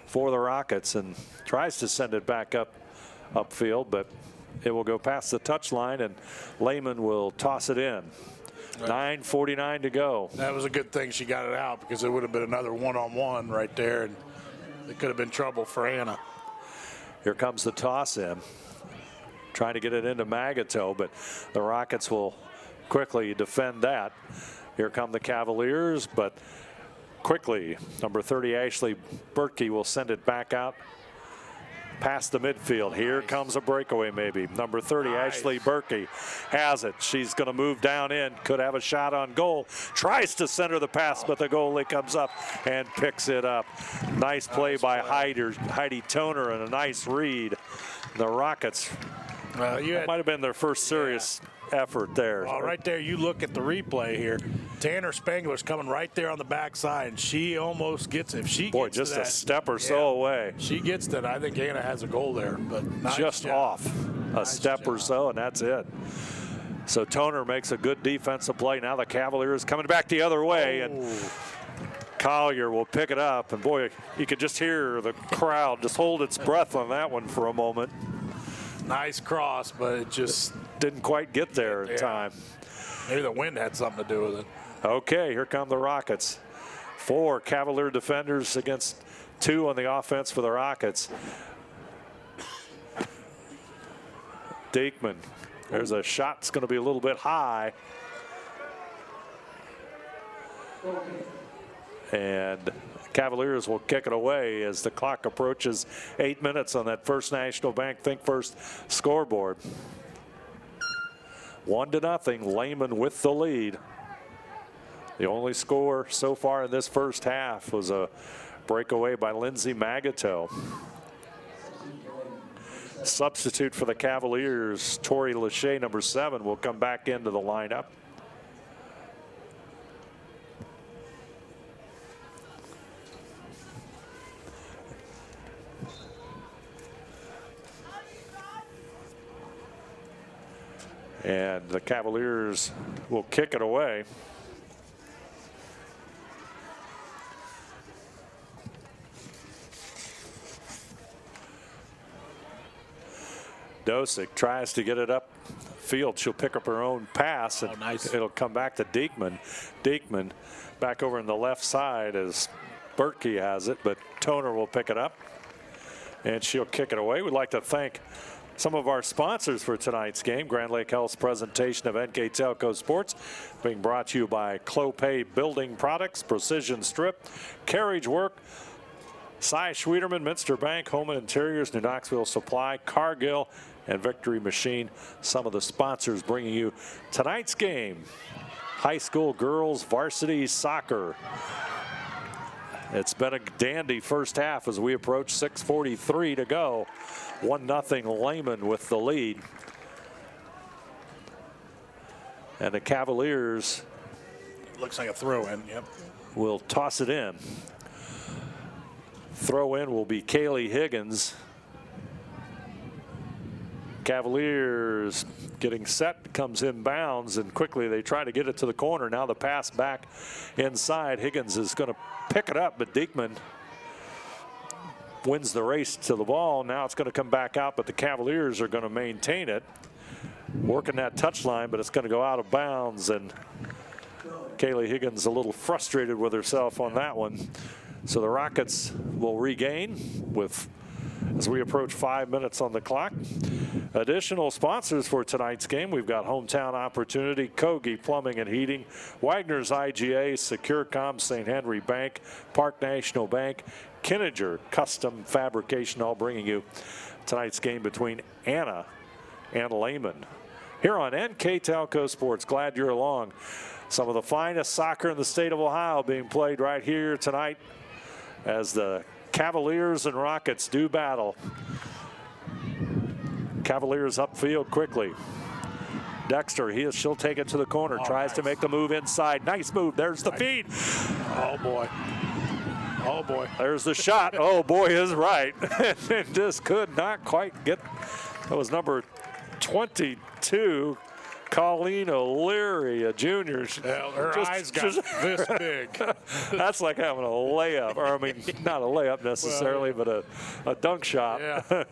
for the Rockets and tries to send it back upfield, but it will go past the touchline, and Lehman will toss it in. 9:49 to go. That was a good thing she got it out, because it would have been another one-on-one right there, and it could have been trouble for Anna. Here comes the toss in. Trying to get it into Magato, but the Rockets will quickly defend that. Here come the Cavaliers, but quickly, number 30, Ashley Berkey, will send it back out past the midfield. Here comes a breakaway maybe. Number 30, Ashley Berkey has it. She's going to move down in. Could have a shot on goal. Tries to center the pass, but the goalie comes up and picks it up. Nice play by Heidi Toner and a nice read. The Rockets, that might have been their first serious effort there. Well, right there, you look at the replay here. Tanner Spangler's coming right there on the backside, and she almost gets it. If she Boy, gets just to a that, step or so away. She gets that. I think Anna has a goal there, but nice just job. off a step or so, and that's it. So Toner makes a good defensive play. Now the Cavaliers coming back the other way, and Collier will pick it up. And boy, you could just hear the crowd just hold its breath on that one for a moment. Nice cross, but it just didn't quite get there in time. Maybe the wind had something to do with it. Okay, here come the Rockets. 4 Cavalier defenders against 2 on the offense for the Rockets. Diekman, there's a shot that's going to be a little bit high. And Cavaliers will kick it away as the clock approaches 8 minutes on that First National Bank Think First scoreboard. 1-0, Lehman with the lead. The only score so far in this first half was a breakaway by Lindsay Magato. Substitute for the Cavaliers, Tori Lachey, number 7, will come back into the lineup. And the Cavaliers will kick it away. Dosick tries to get it up field. She'll pick up her own pass, and it'll come back to Diekman. Diekman back over on the left side as Berkey has it, but Toner will pick it up, and she'll kick it away. We'd like to thank some of our sponsors for tonight's game. Grand Lake Health's presentation of NKTelco Sports being brought to you by Clopay Building Products, Precision Strip, Carriage Work, Cy Schwederman, Minster Bank, Home and Interiors, New Knoxville Supply, Cargill, and Victory Machine. Some of the sponsors bringing you tonight's game. High school girls varsity soccer. It's been a dandy first half as we approach 6:43 to go. 1-0 Lehman with the lead. And the Cavaliers. Looks like a throw-in, yep. Will toss it in. Throw in will be Kaylee Higgins. Cavaliers getting set, comes inbounds, and quickly they try to get it to the corner. Now the pass back inside. Higgins is going to pick it up, but Diekman wins the race to the ball. Now it's going to come back out, but the Cavaliers are going to maintain it. Working that touch line, but it's going to go out of bounds, and Kaylee Higgins a little frustrated with herself on that one. So the Rockets will regain with, as we approach 5 minutes on the clock. Additional sponsors for tonight's game. We've got Hometown Opportunity, Kogi Plumbing and Heating, Wagner's IGA, Securecom, St. Henry Bank, Park National Bank, Kinninger Custom Fabrication, all bringing you tonight's game between Anna and Lehman. Here on NKTelco Sports, glad you're along. Some of the finest soccer in the state of Ohio being played right here tonight as the Cavaliers and Rockets do battle. Cavaliers upfield quickly. Dexter, she'll take it to the corner, tries to make the move inside. Nice move, there's the feed. Oh boy. Oh, boy. There's the shot. Oh, boy is right. It just could not quite get. That was number 22, Colleen O'Leary, a junior. Well, her eyes got this big. That's like having a layup. Or, I mean, not a layup necessarily, but a dunk shot. Yeah.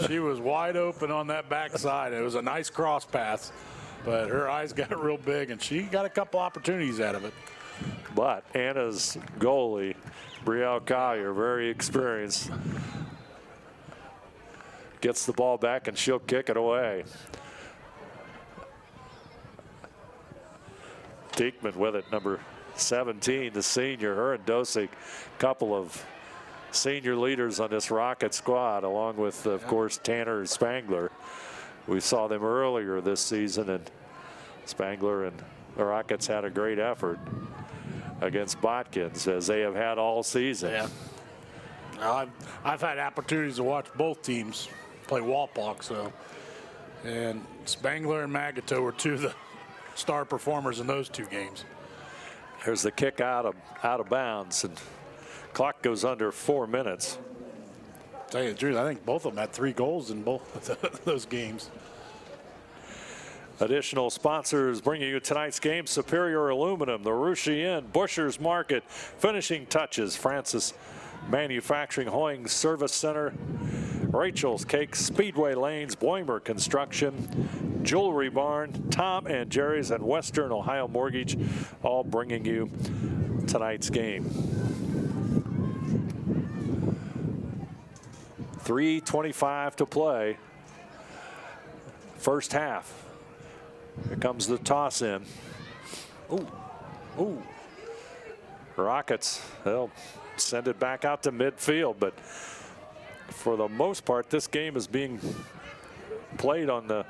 She was wide open on that backside. It was a nice cross pass, but her eyes got real big, and she got a couple opportunities out of it. But Anna's goalie, Brielle Collier, very experienced, gets the ball back, and she'll kick it away. Diekman with it, number 17, the senior. Her and Dosig, couple of senior leaders on this Rocket squad, along with, of course, Tanner Spangler. We saw them earlier this season, and Spangler and the Rockets had a great effort against Botkins, as they have had all season. Yeah. I've had opportunities to watch both teams play Walpock, so. And Spangler and Magato were two of the star performers in those two games. There's the kick out of bounds, and clock goes under 4 minutes. Tell you the truth, I think both of them had 3 goals in both of those games. Additional sponsors bringing you tonight's game: Superior Aluminum, the Russia Inn, Busher's Market, Finishing Touches, Francis Manufacturing, Hoying Service Center, Rachel's Cakes, Speedway Lanes, Boimer Construction, Jewelry Barn, Tom and Jerry's, and Western Ohio Mortgage, all bringing you tonight's game. 3:25 to play. First half. Here comes the toss in. Ooh. Rockets, they'll send it back out to midfield, but for the most part, this game is being played on the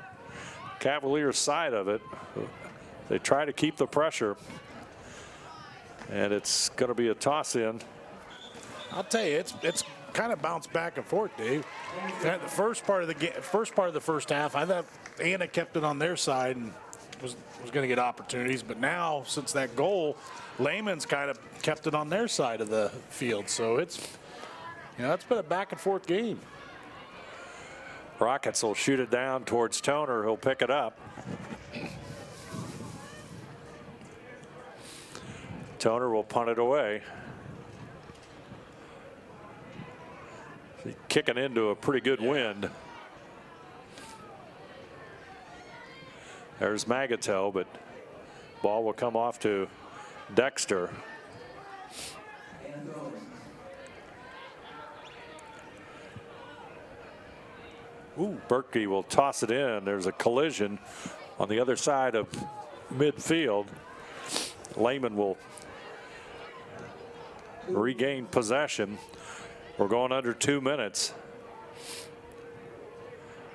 Cavaliers side of it. They try to keep the pressure, and it's going to be a toss in. I'll tell you, it's kind of bounced back and forth, Dave. The first part of the first half, I thought Anna kept it on their side and was going to get opportunities, but now since that goal, Lehman's kind of kept it on their side of the field. So it's been a back and forth game. Rockets will shoot it down towards Toner, who'll pick it up. Toner will punt it away. Kicking into a pretty good wind. There's Magato, but ball will come off to Dexter. Berkey will toss it in. There's a collision on the other side of midfield. Lehman will regain possession. We're going under 2 minutes.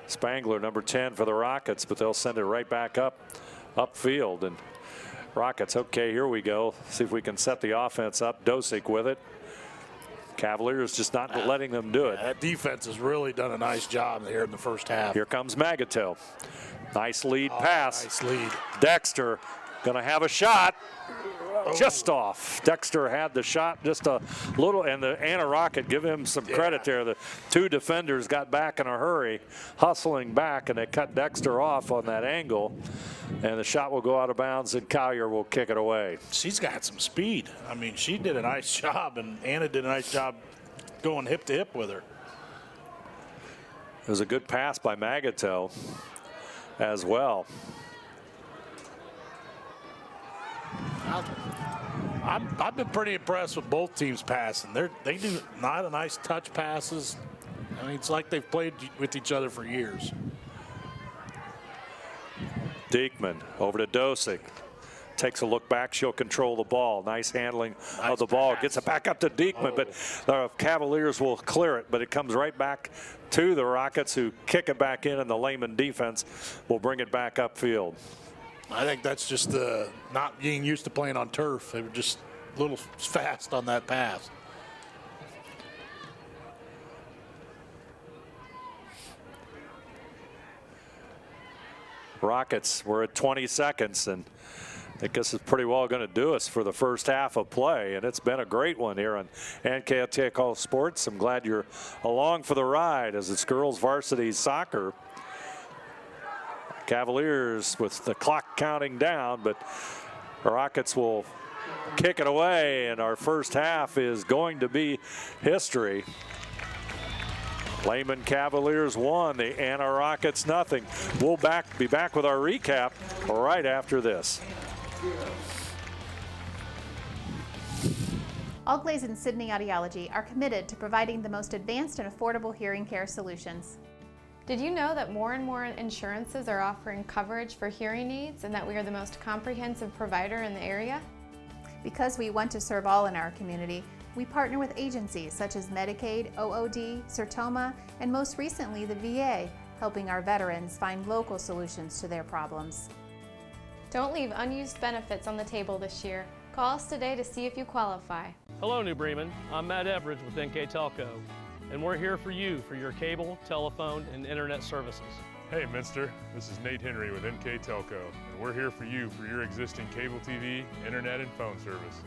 Spangler, number 10 for the Rockets, but they'll send it right back upfield. And Rockets, okay, here we go. See if we can set the offense up. Dosik with it. Cavaliers just not letting them do it. That defense has really done a nice job here in the first half. Here comes Magato. Nice lead pass. Nice lead. Dexter gonna have a shot. Just off. Dexter had the shot just a little, and the Anna Rocket, give him some credit there. The two defenders got back in a hurry, hustling back, and they cut Dexter off on that angle. And the shot will go out of bounds, and Collier will kick it away. She's got some speed. I mean, she did a nice job, and Anna did a nice job going hip to hip with her. It was a good pass by Magato as well. I've been pretty impressed with both teams passing. They do a lot of nice touch passes. I mean, it's like they've played with each other for years. Diekman over to Dosik. Takes a look back. She'll control the ball. Nice handling of the ball. Gets it back up to Diekman, but the Cavaliers will clear it. But it comes right back to the Rockets, who kick it back in, and the Lehman defense will bring it back upfield. I think that's just not being used to playing on turf. They were just a little fast on that pass. Rockets, we're at 20 seconds, and I think this is pretty well going to do us for the first half of play, and it's been a great one here on NKTelco Sports. I'm glad you're along for the ride as it's girls varsity soccer. Cavaliers with the clock counting down, but the Rockets will kick it away, and our first half is going to be history. LEHMAN Cavaliers 1, the Anna Rockets nothing. We'll be back with our recap right after this. Allglaze and Sydney Audiology are committed to providing the most advanced and affordable hearing care solutions. Did you know that more and more insurances are offering coverage for hearing aids and that we are the most comprehensive provider in the area? Because we want to serve all in our community, we partner with agencies such as Medicaid, OOD, Sertoma, and most recently the VA, helping our veterans find local solutions to their problems. Don't leave unused benefits on the table this year. Call us today to see if you qualify. Hello, New Bremen. I'm Matt Everidge with NKTelco, and we're here for you for your cable, telephone, and internet services. Hey, Minster. This is Nate Henry with NKTelco, and we're here for you for your existing cable TV, internet, and phone service.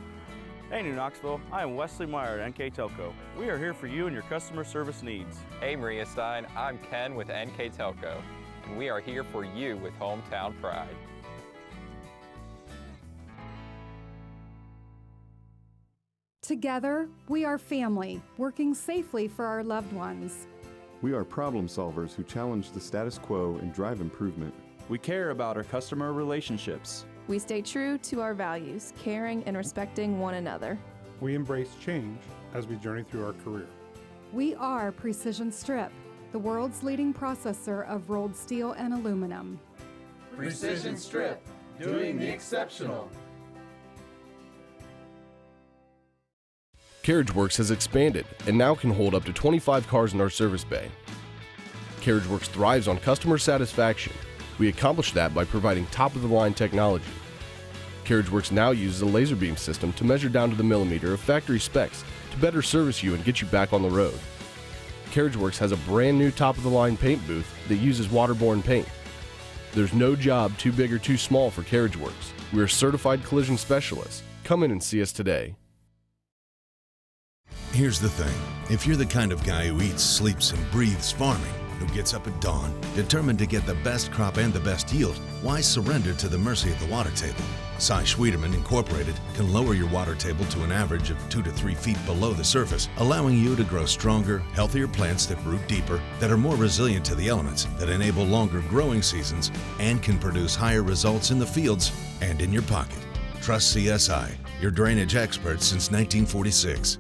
Hey, New Knoxville. I am Wesley Meyer at NKTelco. We are here for you and your customer service needs. Hey, Maria Stein. I'm Ken with NKTelco, and we are here for you with hometown pride. Together, we are family, working safely for our loved ones. We are problem solvers who challenge the status quo and drive improvement. We care about our customer relationships. We stay true to our values, caring and respecting one another. We embrace change as we journey through our career. We are Precision Strip, the world's leading processor of rolled steel and aluminum. Precision Strip, doing the exceptional. CarriageWorks has expanded and now can hold up to 25 cars in our service bay. CarriageWorks thrives on customer satisfaction. We accomplish that by providing top-of-the-line technology. CarriageWorks now uses a laser beam system to measure down to the millimeter of factory specs to better service you and get you back on the road. CarriageWorks has a brand new top-of-the-line paint booth that uses waterborne paint. There's no job too big or too small for CarriageWorks. We are certified collision specialists. Come in and see us today. Here's the thing. If you're the kind of guy who eats, sleeps, and breathes farming, who gets up at dawn, determined to get the best crop and the best yield, why surrender to the mercy of the water table? Cy Schwiederman Incorporated can lower your water table to an average of 2 to 3 feet below the surface, allowing you to grow stronger, healthier plants that root deeper, that are more resilient to the elements, that enable longer growing seasons, and can produce higher results in the fields and in your pocket. Trust CSI, your drainage experts since 1946.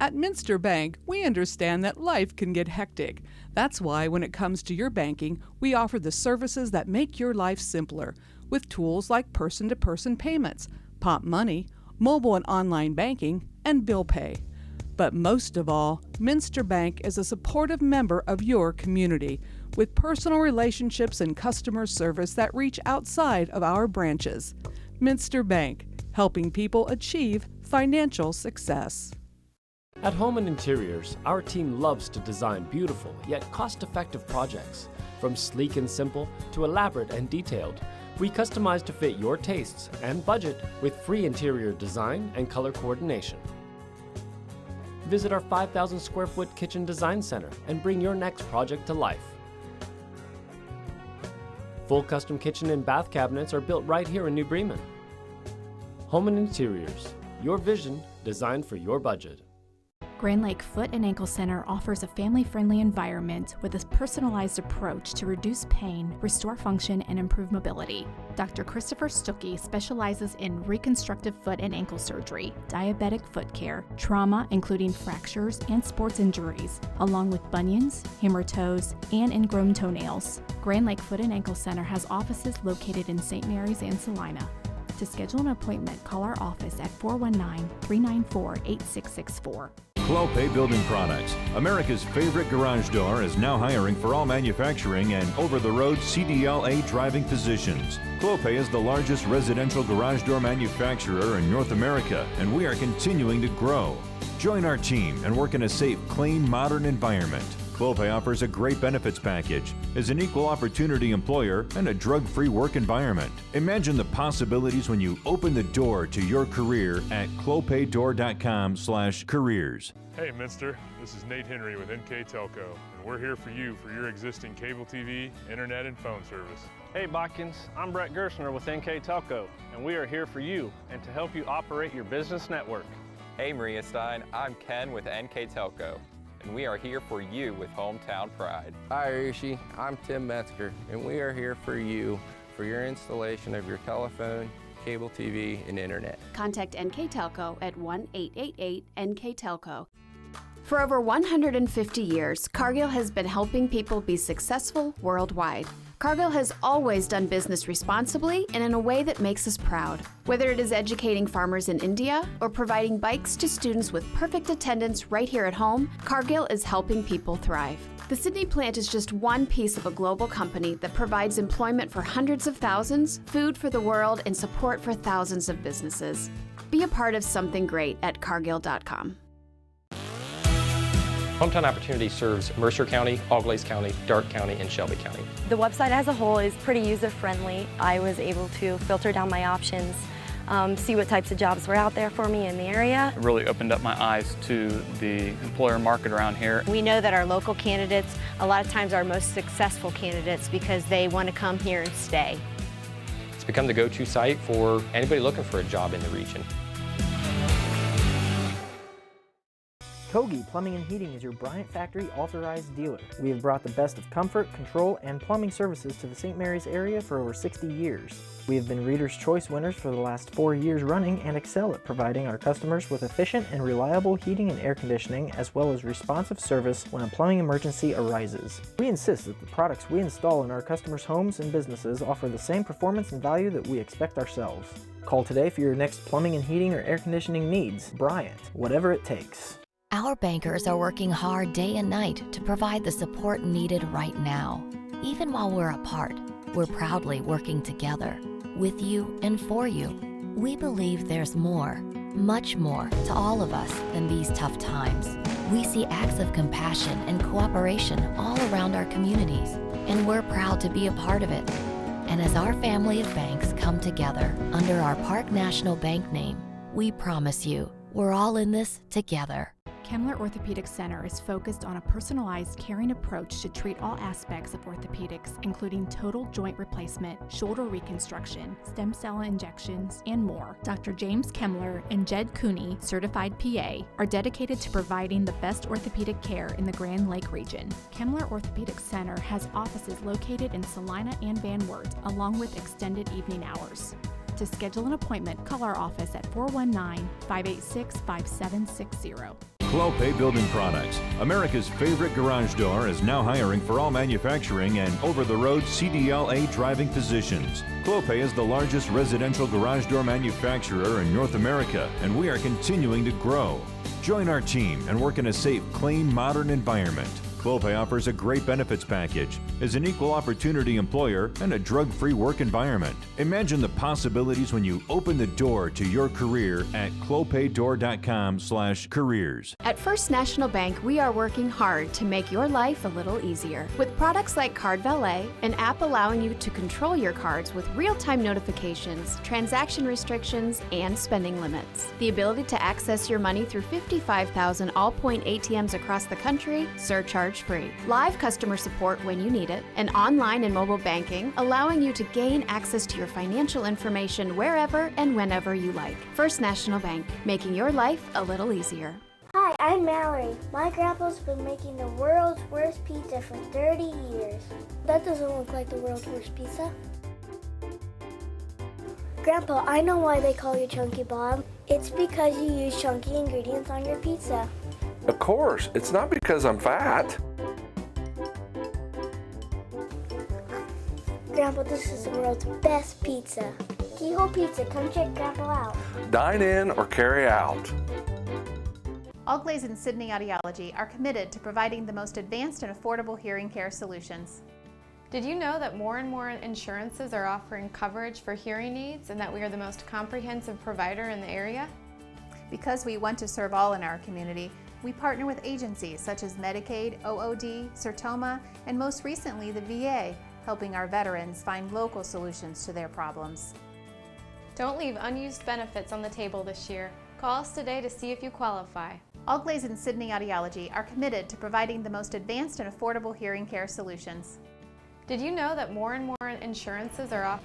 At Minster Bank, we understand that life can get hectic. That's why when it comes to your banking, we offer the services that make your life simpler with tools like person-to-person payments, Pop Money, mobile and online banking, and bill pay. But most of all, Minster Bank is a supportive member of your community with personal relationships and customer service that reach outside of our branches. Minster Bank, helping people achieve financial success. At Holman Interiors, our team loves to design beautiful yet cost-effective projects. From sleek and simple to elaborate and detailed, we customize to fit your tastes and budget with free interior design and color coordination. Visit our 5,000 square foot kitchen design center and bring your next project to life. Full custom kitchen and bath cabinets are built right here in New Bremen. Holman Interiors, your vision designed for your budget. Grand Lake Foot and Ankle Center offers a family-friendly environment with a personalized approach to reduce pain, restore function, and improve mobility. Dr. Christopher Stuckey specializes in reconstructive foot and ankle surgery, diabetic foot care, trauma including fractures and sports injuries, along with bunions, hammer toes, and ingrown toenails. Grand Lake Foot and Ankle Center has offices located in St. Mary's and Salina. To schedule an appointment, call our office at 419-394-8664. Clopay Building Products, America's favorite garage door, is now hiring for all manufacturing and over-the-road CDLA driving positions. Clopay is the largest residential garage door manufacturer in North America, and we are continuing to grow. Join our team and work in a safe, clean, modern environment. Clopay offers a great benefits package, is an equal opportunity employer, and a drug-free work environment. Imagine the possibilities when you open the door to your career at clopaydoor.com/careers. Hey Minster, this is Nate Henry with NKTelco, and we're here for you for your existing cable TV, internet, and phone service. Hey Botkins, I'm Brett Gerstner with NKTelco, and we are here for you and to help you operate your business network. Hey Maria Stein, I'm Ken with NKTelco, and we are here for you with hometown pride. Hi Rishi, I'm Tim Metzger, and we are here for you for your installation of your telephone, cable TV, and internet. Contact NKTelco at 1-888-NKTelco. For over 150 years, Cargill has been helping people be successful worldwide. Cargill has always done business responsibly and in a way that makes us proud. Whether it is educating farmers in India or providing bikes to students with perfect attendance right here at home, Cargill is helping people thrive. The Sydney plant is just one piece of a global company that provides employment for hundreds of thousands, food for the world, and support for thousands of businesses. Be a part of something great at cargill.com. Hometown Opportunity serves Mercer County, Auglaize County, Darke County, and Shelby County. The website as a whole is pretty user-friendly. I was able to filter down my options, see what types of jobs were out there for me in the area. It really opened up my eyes to the employer market around here. We know that our local candidates, a lot of times, are our most successful candidates because they want to come here and stay. It's become the go-to site for anybody looking for a job in the region. Kogi Plumbing and Heating is your Bryant Factory authorized dealer. We have brought the best of comfort, control, and plumbing services to the St. Mary's area for over 60 years. We have been Reader's Choice winners for the last 4 years running and excel at providing our customers with efficient and reliable heating and air conditioning, as well as responsive service when a plumbing emergency arises. We insist that the products we install in our customers' homes and businesses offer the same performance and value that we expect ourselves. Call today for your next plumbing and heating or air conditioning needs. Bryant, whatever it takes. Our bankers are working hard day and night to provide the support needed right now. Even while we're apart, we're proudly working together, with you and for you. We believe there's more, much more, to all of us than these tough times. We see acts of compassion and cooperation all around our communities, and we're proud to be a part of it. And as our family of banks come together under our Park National Bank name, we promise you, we're all in this together. Kemmler Orthopedic Center is focused on a personalized, caring approach to treat all aspects of orthopedics, including total joint replacement, shoulder reconstruction, stem cell injections, and more. Dr. James Kemmler and Jed Cooney, certified PA, are dedicated to providing the best orthopedic care in the Grand Lake region. Kemmler Orthopedic Center has offices located in Salina and Van Wert, along with extended evening hours. To schedule an appointment, call our office at 419-586-5760. Clopay Building Products, America's favorite garage door, is now hiring for all manufacturing and over-the-road CDLA driving positions. Clopay is the largest residential garage door manufacturer in North America, and we are continuing to grow. Join our team and work in a safe, clean, modern environment. Clopay offers a great benefits package, is an equal opportunity employer, and a drug-free work environment. Imagine the possibilities when you open the door to your career at clopaydoor.com/careers. At First National Bank, we are working hard to make your life a little easier. With products like Card Valet, an app allowing you to control your cards with real-time notifications, transaction restrictions, and spending limits. The ability to access your money through 55,000 all-point ATMs across the country, surcharge free. Live customer support when you need it, and online and mobile banking, allowing you to gain access to your financial information wherever and whenever you like. First National Bank, making your life a little easier. Hi, I'm Mallory. My grandpa's been making the world's worst pizza for 30 years. That doesn't look like the world's worst pizza. Grandpa, I know why they call you Chunky Bob. It's because you use chunky ingredients on your pizza. Of course, it's not because I'm fat. Grandpa, this is the world's best pizza. Keyhole Pizza, come check Grandpa out. Dine in or carry out. Auglaize and Sydney Audiology are committed to providing the most advanced and affordable hearing care solutions. Did you know that more and more insurances are offering coverage for hearing needs and that we are the most comprehensive provider in the area? Because we want to serve all in our community, We partner with agencies such as Medicaid, OOD, Sertoma, and most recently the VA, helping our veterans find local solutions to their problems. Don't leave unused benefits on the table this year. Call us today to see if you qualify. Allglaze and Sydney Audiology are committed to providing the most advanced and affordable hearing care solutions. Did you know that more and more insurances are off?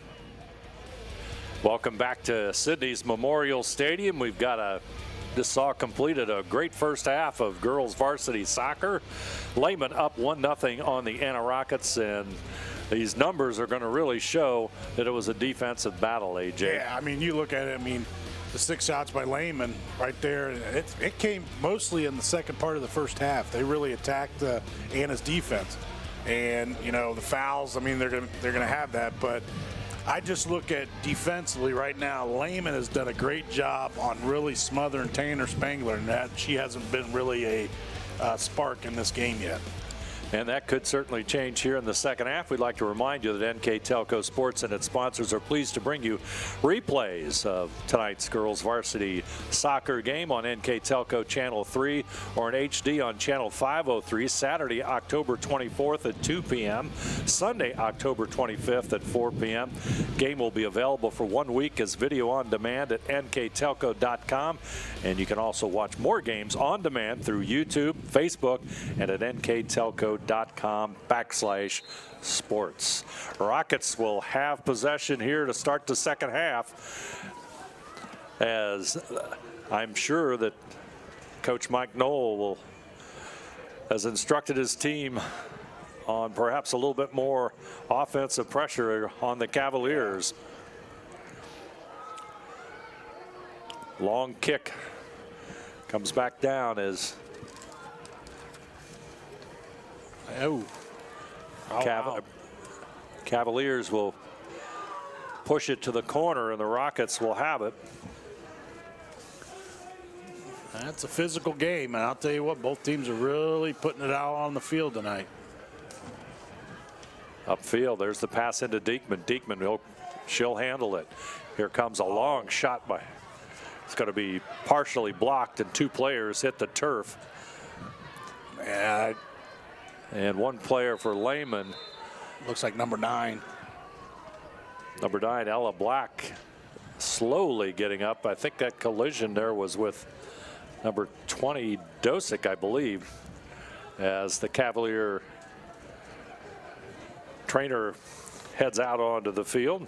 Welcome back to Sydney's Memorial Stadium. We've got just saw completed a great first half of girls varsity soccer. LEHMAN up 1-0 on the Anna Rockets, and these numbers are going to really show that it was a defensive battle, AJ. Yeah, I mean, you look at it, I mean, the 6 shots by LEHMAN right there, it came mostly in the second part of the first half. They really attacked Anna's defense. And, you know, the fouls, I mean, they're gonna have that, but I just look at defensively right now, LEHMAN has done a great job on really smothering Tanner Spangler, and that she hasn't been really a spark in this game yet. And that could certainly change here in the second half. We'd like to remind you that NKTelco Sports and its sponsors are pleased to bring you replays of tonight's girls varsity soccer game on NKTelco Channel 3 or in HD on Channel 503, Saturday, October 24th at 2 p.m., Sunday, October 25th at 4 p.m. Game will be available for 1 week as video on demand at nktelco.com. And you can also watch more games on demand through YouTube, Facebook, and at nktelco.com/sports. Rockets will have possession here to start the second half, as I'm sure that Coach Mike Knoll has instructed his team on perhaps a little bit more offensive pressure on the Cavaliers. Long kick comes back down as Cavaliers will push it to the corner, and the Rockets will have it. That's a physical game, and I'll tell you what, both teams are really putting it out on the field tonight. Upfield, there's the pass into Diekman. Diekman, she'll handle it. Here comes a long shot by, it's going to be partially blocked, and 2 players hit the turf. And 1 player for LEHMAN. Looks like number 9. Number 9, Ella Black, slowly getting up. I think that collision there was with number 20, Dosick, I believe, as the Cavalier trainer heads out onto the field.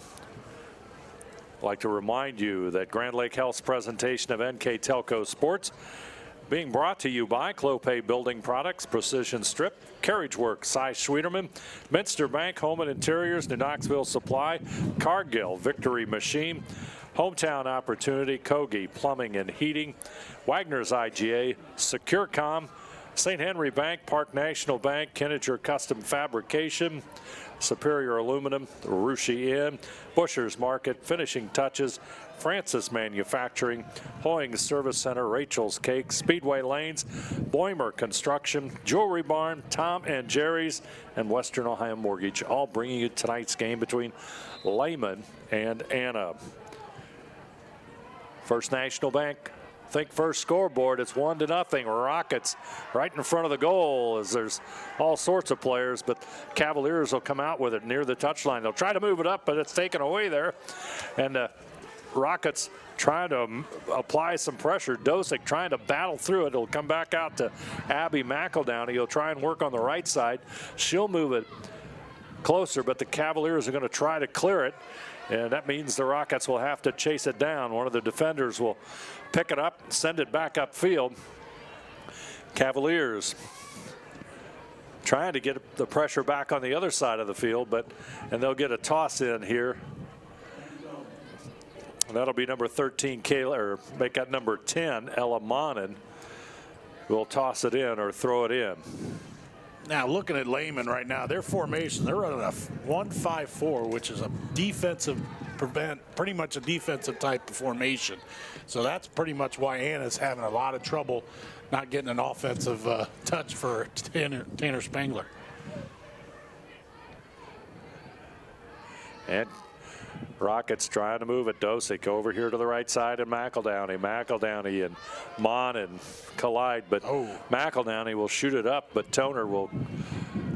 I'd like to remind you that Grand Lake Health's presentation of NKTelco Sports being brought to you by Clopay Building Products, Precision Strip, Carriage Works, Cy Schwieterman, Minster Bank, Home and Interiors, New Knoxville Supply, Cargill, Victory Machine, Hometown Opportunity, Kogi Plumbing and Heating, Wagner's IGA, SecureCom, St. Henry Bank, Park National Bank, Kenninger Custom Fabrication, Superior Aluminum, Rushi Inn, Busher's Market, Finishing Touches, Francis Manufacturing, Hoying's Service Center, Rachel's Cake, Speedway Lanes, Boimer Construction, Jewelry Barn, Tom and Jerry's, and Western Ohio Mortgage, all bringing you tonight's game between LEHMAN and Anna. First National Bank, think first scoreboard. It's 1-0. Rockets right in front of the goal, as there's all sorts of players, but Cavaliers will come out with it near the touchline. They'll try to move it up, but it's taken away there. And Rockets trying to apply some pressure. Dosick trying to battle through it. It'll come back out to Abby McEldowney. He'll try and work on the right side. She'll move it closer, but the Cavaliers are going to try to clear it, and that means the Rockets will have to chase it down. One of the defenders will pick it up, send it back upfield. Cavaliers trying to get the pressure back on the other side of the field, and they'll get a toss in here. That'll be number 13, Kayla, or make that number 10, Ella Monin, will toss it in or throw it in. Now, looking at LEHMAN right now, their formation, they're running a 1-5-4, which is a defensive pretty much a defensive type of formation. So that's pretty much why Anna's having a lot of trouble not getting an offensive touch for Tanner Spangler. And Rockets trying to move it. Dosick over here to the right side and McEldowney. McEldowney and Monin collide, but McEldowney will shoot it up, but Toner will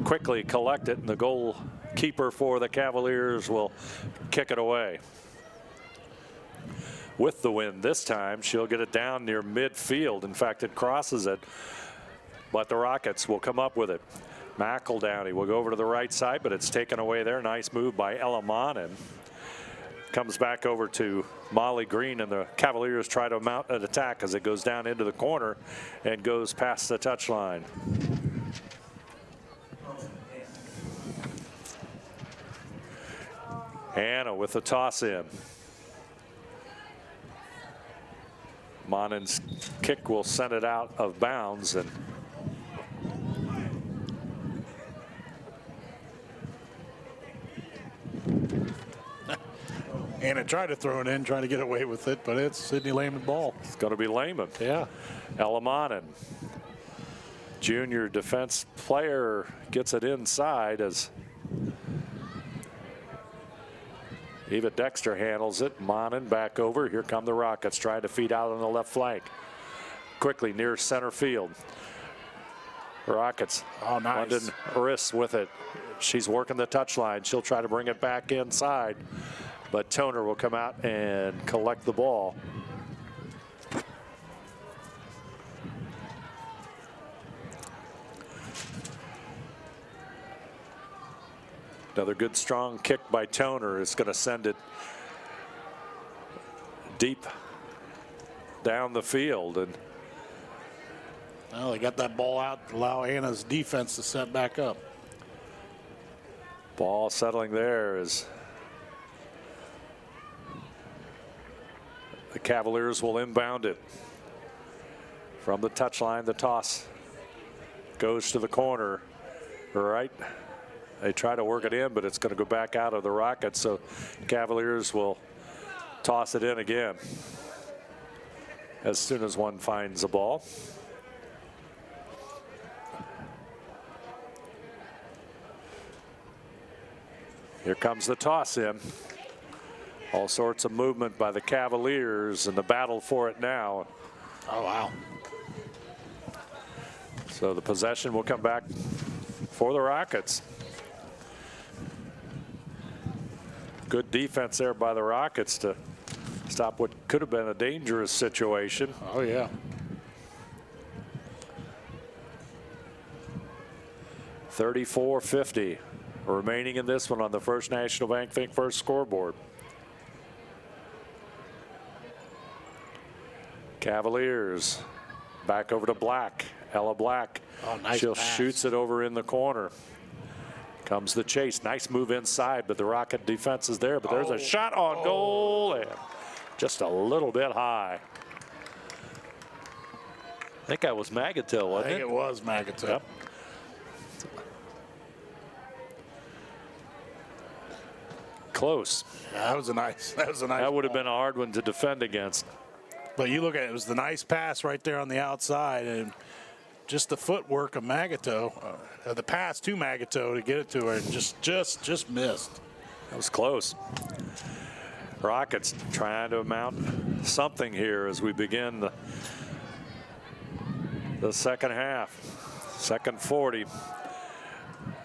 quickly collect it, and the goalkeeper for the Cavaliers will kick it away. With the win this time, she'll get it down near midfield. In fact, it crosses it, but the Rockets will come up with it. McEldowney will go over to the right side, but it's taken away there. Nice move by LEHMAN. Comes back over to Molly Green, and the Cavaliers try to mount an attack as it goes down into the corner and goes past the touchline. Anna with the toss in. Monin's kick will send it out of bounds, and Anna tried to throw it in, trying to get away with it, but it's Sydney Lehman ball. It's going to be Lehman. Yeah. LEHMAN, junior defense player, gets it inside as Eva Dexter handles it. Monin back over. Here come the Rockets trying to feed out on the left flank. Quickly near center field. Rockets. Oh, nice. London Riss with it. She's working the touchline. She'll try to bring it back inside, but Toner will come out and collect the ball. Another good strong kick by Toner is going to send it deep down the field. And well, they got that ball out to allow Anna's defense to set back up. Ball settling there as the Cavaliers will inbound it. From the touchline, the toss goes to the corner. Right. They try to work it in, but it's going to go back out of the Rockets, so Cavaliers will toss it in again as soon as one finds the ball. Here comes the toss in. All sorts of movement by the Cavaliers and the battle for it now. Oh, wow. So the possession will come back for the Rockets. Good defense there by the Rockets to stop what could have been a dangerous situation. Oh, yeah. $34.50 remaining in this one on the First National Bank Think First scoreboard. Cavaliers back over to Black. Ella Black. Oh, nice She'll pass. shoots it over in the corner. Comes the chase. Nice move inside, but the Rocket defense is there. But there's a shot on goal, and just a little bit high. I think that was Magatil, wasn't it? I think it was Magatil. Yep. Close. Yeah, that was a nice. That would have been a hard one to defend against. But you look at it, it was the nice pass right there on the outside, and just the footwork of Magato, the pass to Magato to get it to her, and just missed. That was close. Rockets trying to mount something here as we begin the second half. Second 40.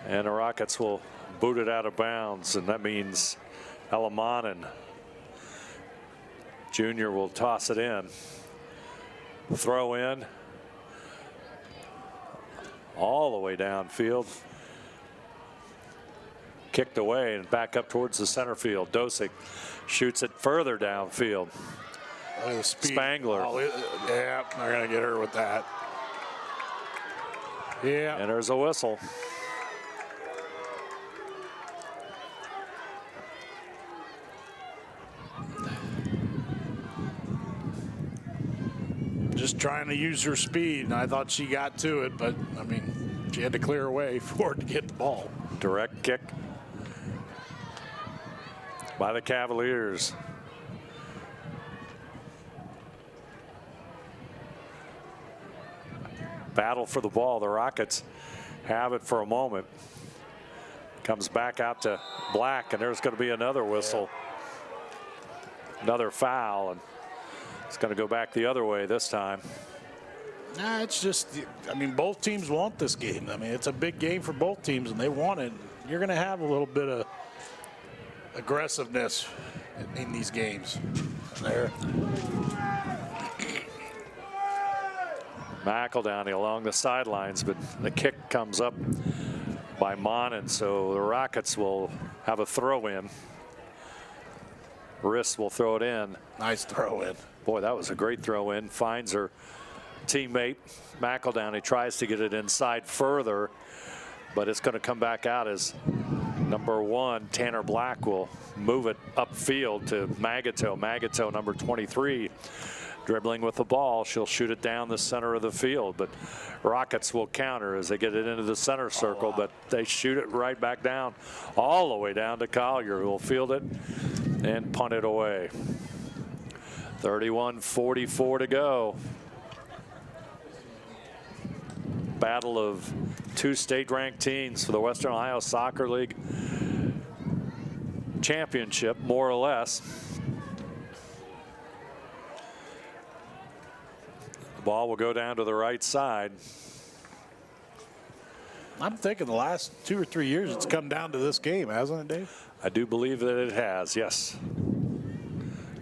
And the Rockets will boot it out of bounds, and that means LEHMAN Jr. will toss it in. Throw in. All the way downfield. Kicked away and back up towards the center field. Dosick shoots it further downfield. Spangler. Oh, yeah, they're going to get her with that. Yeah. And there's a whistle. Just trying to use her speed, and I thought she got to it, but, I mean, she had to clear away for it to get the ball. Direct kick by the Cavaliers. Battle for the ball. The Rockets have it for a moment. Comes back out to Black, and there's going to be another whistle. Another foul, and it's going to go back the other way this time. Nah, it's just, I mean, both teams want this game. I mean, it's a big game for both teams, and they want it. You're going to have a little bit of aggressiveness in these games. There. McEldowney along the sidelines, but the kick comes up by Monin, so the Rockets will have a throw in. Riss will throw it in. Nice throw in. Boy, that was a great throw in. Finds her teammate McEldowney, tries to get it inside further, but it's going to come back out as number 1, Tanner Black, will move it upfield to Magato. Magato, number 23, dribbling with the ball. She'll shoot it down the center of the field, but Rockets will counter as they get it into the center circle, but they shoot it right back down, all the way down to Collier, who will field it and punt it away. 31-44 to go. Battle of 2 state-ranked teams for the Western Ohio Soccer League championship, more or less. The ball will go down to the right side. I'm thinking the last 2 or 3 years it's come down to this game, hasn't it, Dave? I do believe that it has, yes.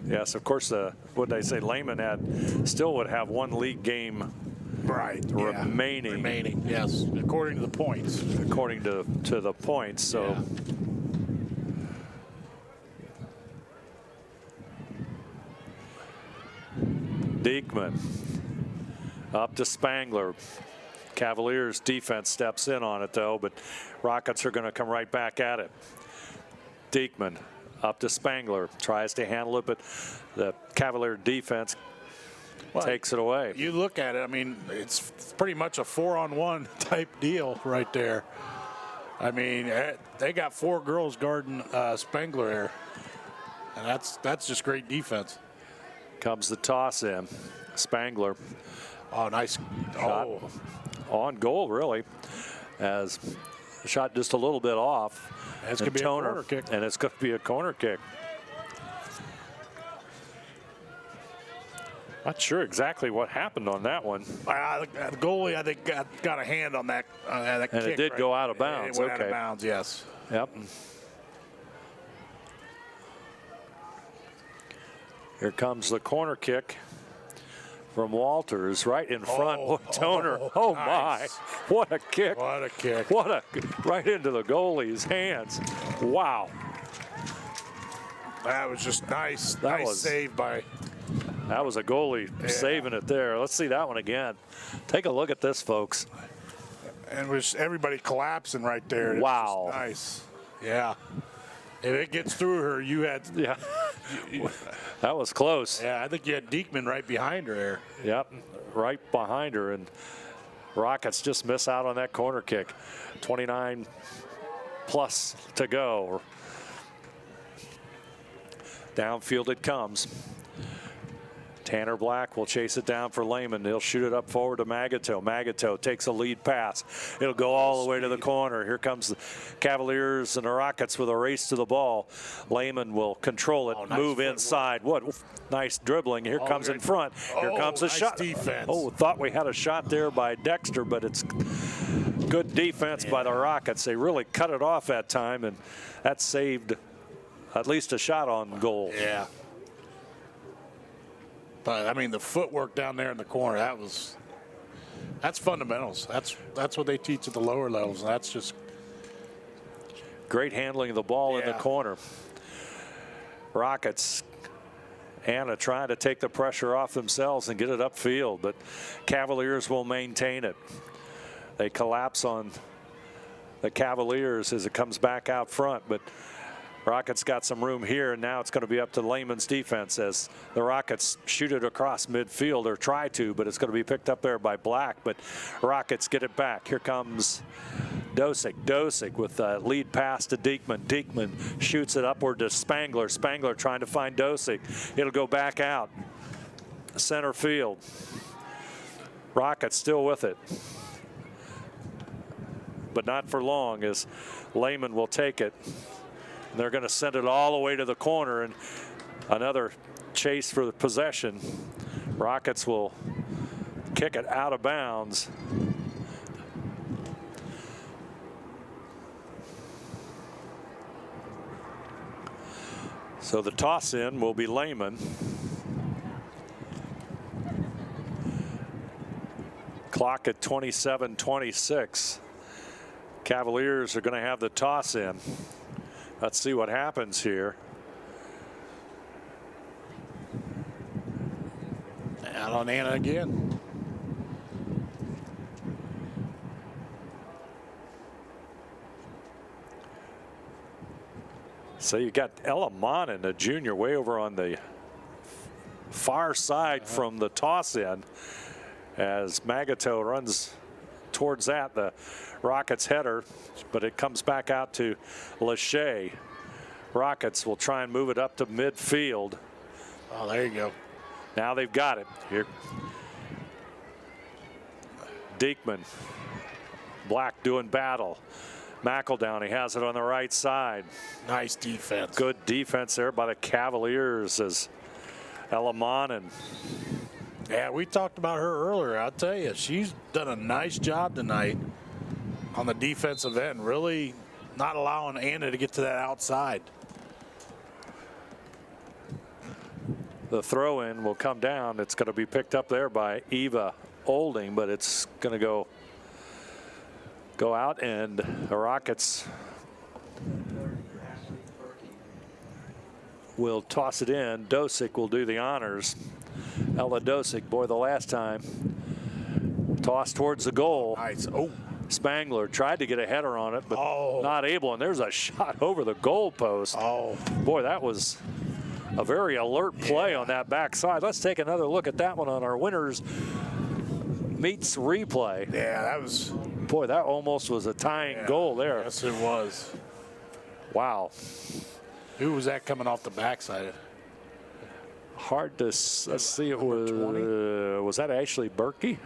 Yes, of course, what did I say, LEHMAN still would have 1 league game remaining. Remaining, yes, according to the points. According to the points, so. Yeah. Diekman up to Spangler. Cavaliers defense steps in on it though, but Rockets are going to come right back at it. Diekman up to Spangler, tries to handle it, but the Cavalier defense takes it away. You look at it, I mean, it's pretty much a 4-on-1 type deal right there. I mean, they got 4 girls guarding Spangler here, and that's just great defense. Comes the toss in. Spangler. Oh, nice. Shot on goal, really, as the shot just a little bit off. And it's going to be a corner kick. And it's going to be a corner kick. Not sure exactly what happened on that one. The goalie, I think, got a hand on that kick. And it did go out of bounds. It went out of bounds, yes. Yep. Here comes the corner kick from Walters, right in front. Toner. Oh, nice. My. What a kick. What a kick. Right into the goalie's hands. Wow. That was just nice. Nice save by. That was a goalie saving it there. Let's see that one again. Take a look at this, folks. And was everybody collapsing right there. Wow. Nice. Yeah. If it gets through her, you had. Yeah. That was close. Yeah, I think you had Diekman right behind her there. Yep, right behind her. And Rockets just miss out on that corner kick. 29 plus to go. Downfield it comes. Tanner Black will chase it down for LEHMAN. He'll shoot it up forward to Magato. Magato takes a lead pass. It'll go all the way to the corner. Here comes the Cavaliers and the Rockets with a race to the ball. LEHMAN will control it, move inside. What nice dribbling. Here comes in front. Here comes a shot. Defense. Oh, thought we had a shot there by Dexter, but it's good defense by the Rockets. They really cut it off that time, and that saved at least a shot on goal. Yeah. But I mean, the footwork down there in the corner, that's fundamentals. That's what they teach at the lower levels. That's just great handling of the ball in the corner. Rockets, Anna trying to take the pressure off themselves and get it upfield, but Cavaliers will maintain it. They collapse on the Cavaliers as it comes back out front, but Rockets got some room here, and now it's going to be up to LEHMAN's defense as the Rockets shoot it across midfield, or try to, but it's going to be picked up there by Black, but Rockets get it back. Here comes Dosick. Dosick with a lead pass to Diekman. Diekman shoots it upward to Spangler. Spangler trying to find Dosick. It'll go back out. Center field. Rockets still with it, but not for long as LEHMAN will take it. They're going to send it all the way to the corner, and Another chase for the possession. Rockets will kick it out of bounds. So the toss in will be LEHMAN. Clock at 27:26. Cavaliers are going to have the toss in. Let's see what happens here. Out on Anna again. So you got LEHMAN, a junior, way over on the far side from the toss in. As Magato runs towards that, the Rockets header, but it comes back out to Lachey. Rockets will try and move it up to midfield. Oh, there you go. Now they've got it here. Diekman, Black doing battle. McEldowney has it on the right side. Nice defense. Good defense there by the Cavaliers as LEHMAN. Yeah, we talked about her earlier. I'll tell you, she's done a nice job tonight on the defensive end, really not allowing Anna to get to that outside. The throw in will come down. It's going to be picked up there by Eva Olding, but it's going to go out, and the Rockets will toss it in. Dosick will do the honors. Ella Dosick, boy, the last time. Toss towards the goal. Nice. Oh. Spangler tried to get a header on it, but not able. And there's a shot over the goal post. Oh. Boy, that was a very alert play on that backside. Let's take another look at that one on our winners meets replay. Yeah, that was. Boy, that almost was a tying goal there. Yes, it was. Wow. Who was that coming off the backside? Hard to, let's see, it was that Ashley Berkey?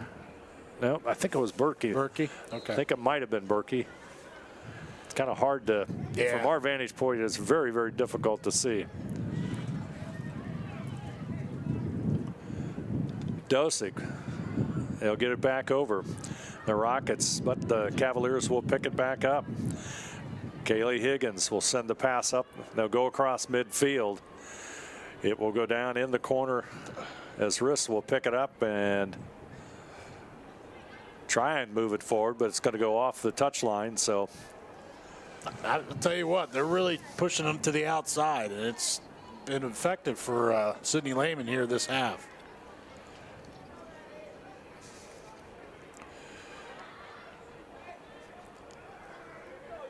No, I think it was Berkey. Berkey? Okay. I think it might have been Berkey. It's kind of hard to, from our vantage point, it's very, very difficult to see. Dosick, they'll get it back over the Rockets, but the Cavaliers will pick it back up. Kaylee Higgins will send the pass up. They'll go across midfield. It will go down in the corner as Riss will pick it up and try and move it forward, but it's going to go off the touchline. So I'll tell you what, they're really pushing them to the outside, and it's been effective for Sydney Lehman here this half.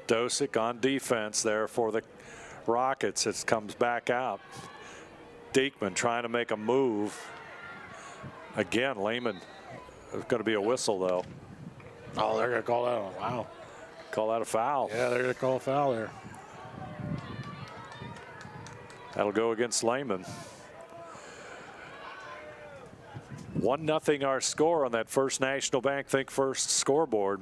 Dosick on defense there for the Rockets. It comes back out. Diekman trying to make a move. Again, Lehman. There's going to be a whistle, though. Oh, they're going to call that on. Wow. Call that a foul. Yeah, they're going to call a foul there. That'll go against Lehman. 1-0 our score on that First National Bank Think First scoreboard.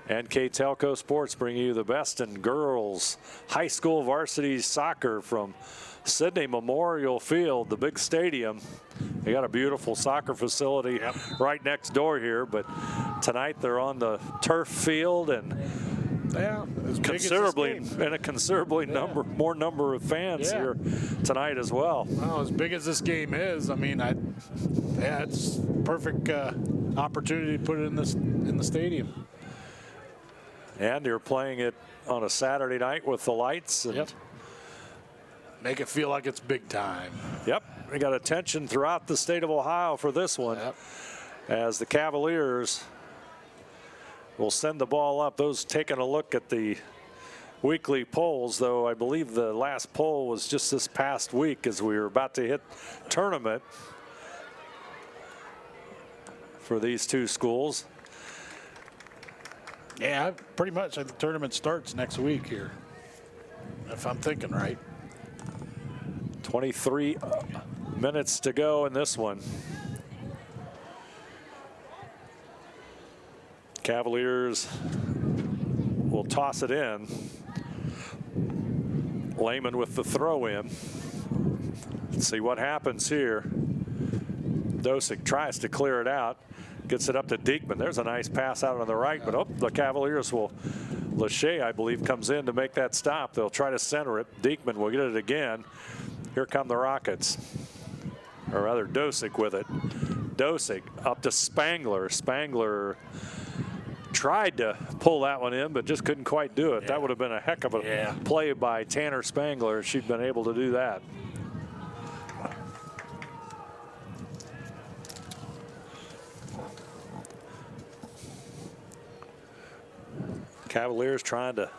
NKTelco Sports bringing you the best in girls high school varsity soccer from Sydney Memorial Field, the big stadium. They got a beautiful soccer facility right next door here, but tonight they're on the turf field and considerably more number of fans here tonight as well. Well, as big as this game is, I mean, it's perfect opportunity to put it in the stadium. And you're playing it on a Saturday night with the lights. And make it feel like it's big time. Yep. We got attention throughout the state of Ohio for this one. As the Cavaliers will send the ball up. Those taking a look at the weekly polls, though I believe the last poll was just this past week as we were about to hit tournament for these two schools. Yeah, pretty much. The tournament starts next week here, if I'm thinking right. 23 minutes to go in this one. Cavaliers will toss it in. Lehman with the throw in. Let's see what happens here. Dosick tries to clear it out. Gets it up to Diekman. There's a nice pass out on the right, but the Cavaliers will, Lachey, I believe, comes in to make that stop. They'll try to center it. Diekman will get it again. Here come the Rockets. Or rather, Dosick with it. Dosick up to Spangler. Spangler tried to pull that one in, but just couldn't quite do it. That would have been a heck of a play by Tanner Spangler if she'd been able to do that. Cavaliers trying to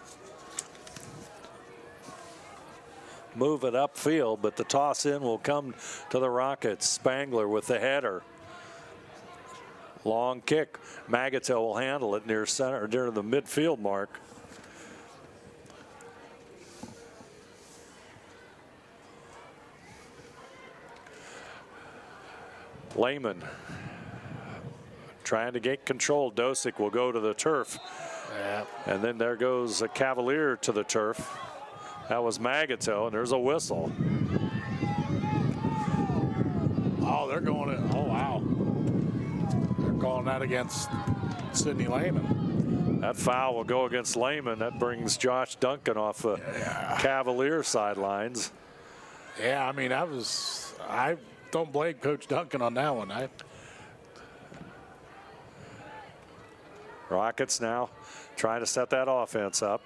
move it upfield, but the toss in will come to the Rockets. Spangler with the header. Long kick. Magatel will handle it near center, near the midfield mark. Lehman trying to get control. Dosick will go to the turf. And then there goes a Cavalier to the turf. That was Magatel, and there's a whistle. Oh, they're going in. Oh, wow. They're calling that against Sydney Lehman. That foul will go against Lehman. That brings Josh Duncan off the Cavalier sidelines. Yeah, I mean, I don't blame Coach Duncan on that one. Rockets now trying to set that offense up.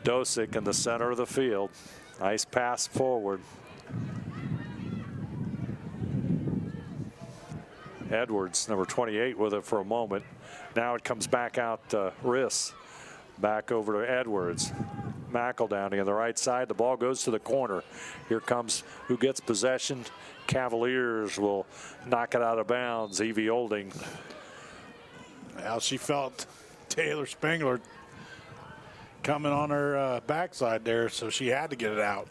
Dosick in the center of the field. Nice pass forward. Edwards, number 28, with it for a moment. Now it comes back out to Riss. Back over to Edwards. McEldowney on the right side. The ball goes to the corner. Here comes who gets possession. Cavaliers will knock it out of bounds. Evie Olding. Well, she felt Taylor Spangler coming on her backside there, so she had to get it out.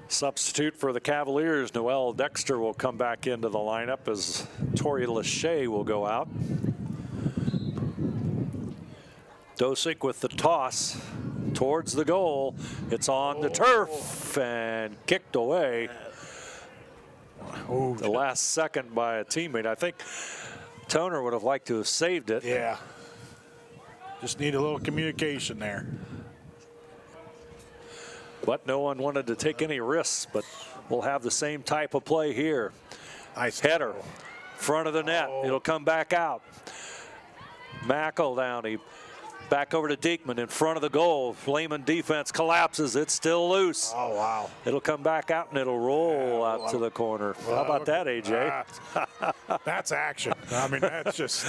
Substitute for the Cavaliers, Noelle Dexter will come back into the lineup as Tori Lachey will go out. Dosick with the toss towards the goal. It's on the turf and kicked away. The last second by a teammate. I think Toner would have liked to have saved it. Yeah. Just need a little communication there. But no one wanted to take any risks, but we'll have the same type of play here. Nice header, front of the net. It'll come back out. McEldowney back over to Diekman in front of the goal. Lehman defense collapses. It's still loose. Oh, wow. It'll come back out and it'll roll out to the corner. How about that, AJ? That's action. I mean, that's just,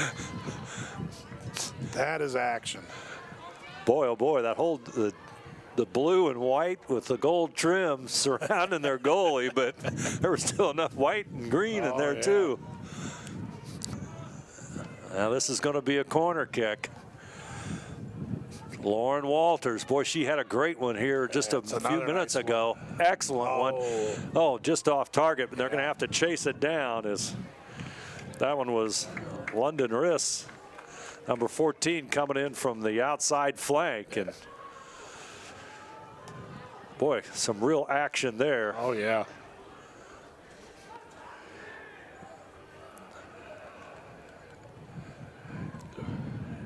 that is action. Boy, oh boy, that whole, the blue and white with the gold trim surrounding their goalie, but there was still enough white and green in there too. Now this is going to be a corner kick. Lauren Walters, boy, she had a great one here just a few minutes ago. Excellent one. Oh, just off target, but they're going to have to chase it down. As that one was London Riss, number 14, coming in from the outside flank. And boy, some real action there. Oh, yeah.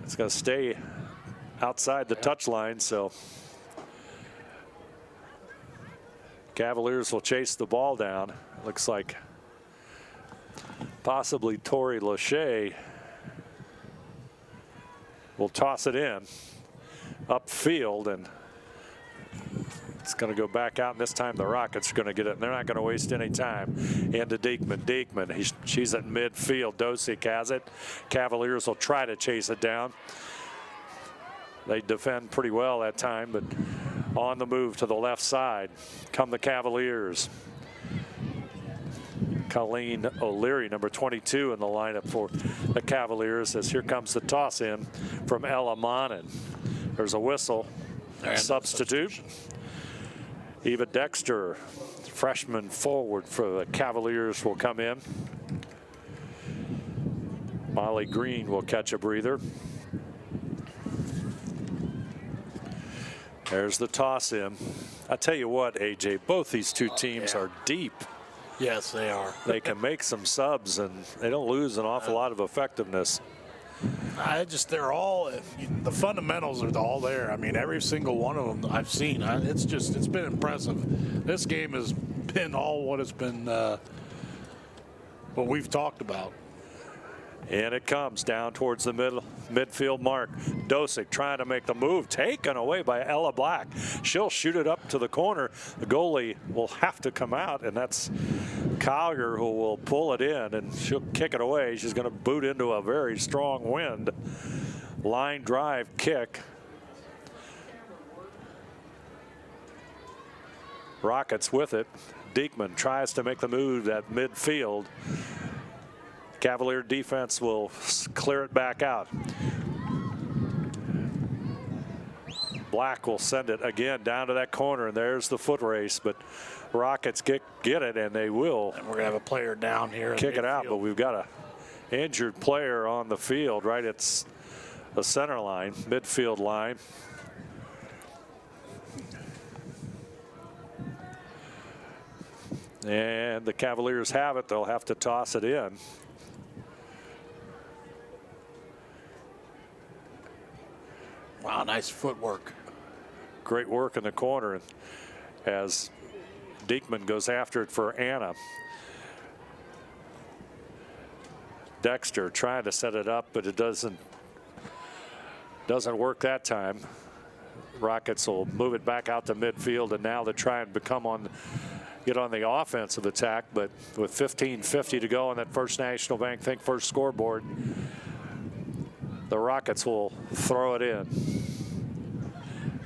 It's going to stay outside the touchline, so Cavaliers will chase the ball down. Looks like possibly Tori Lachey will toss it in upfield, and it's going to go back out, and this time the Rockets are going to get it, and they're not going to waste any time. Into Diekman. Diekman, she's at midfield. Dosick has it. Cavaliers will try to chase it down. They defend pretty well that time, but on the move to the left side come the Cavaliers. Colleen O'Leary, number 22 in the lineup for the Cavaliers, as here comes the toss in from Ella Monin. There's a whistle. And substitute. Eva Dexter, freshman forward for the Cavaliers, will come in. Molly Green will catch a breather. There's the toss in. I tell you what, AJ, both these two teams are deep. Yes, they are. They can make some subs, and they don't lose an awful lot of effectiveness. They're all, the fundamentals are all there. I mean, every single one of them I've seen. It's been impressive. This game has been all what has been, what we've talked about. And it comes down towards the midfield mark. Dosick trying to make the move, taken away by Ella Black. She'll shoot it up to the corner. The goalie will have to come out, and that's Collier who will pull it in, and she'll kick it away. She's going to boot into a very strong wind. Line drive kick. Rockets with it. Diekman tries to make the move at midfield. Cavalier defense will clear it back out. Black will send it again down to that corner, and there's the foot race, but Rockets get it, and they will. And we're going to have a player down here. Kick it out, but we've got an injured player on the field, right? It's the center line, midfield line. And the Cavaliers have it. They'll have to toss it in. Wow, nice footwork. Great work in the corner as Diekman goes after it for Anna. Dexter trying to set it up, but it doesn't work that time. Rockets will move it back out to midfield, and now they try and get on the offensive attack, but with 15:50 to go on that First National Bank Think First scoreboard, the Rockets will throw it in.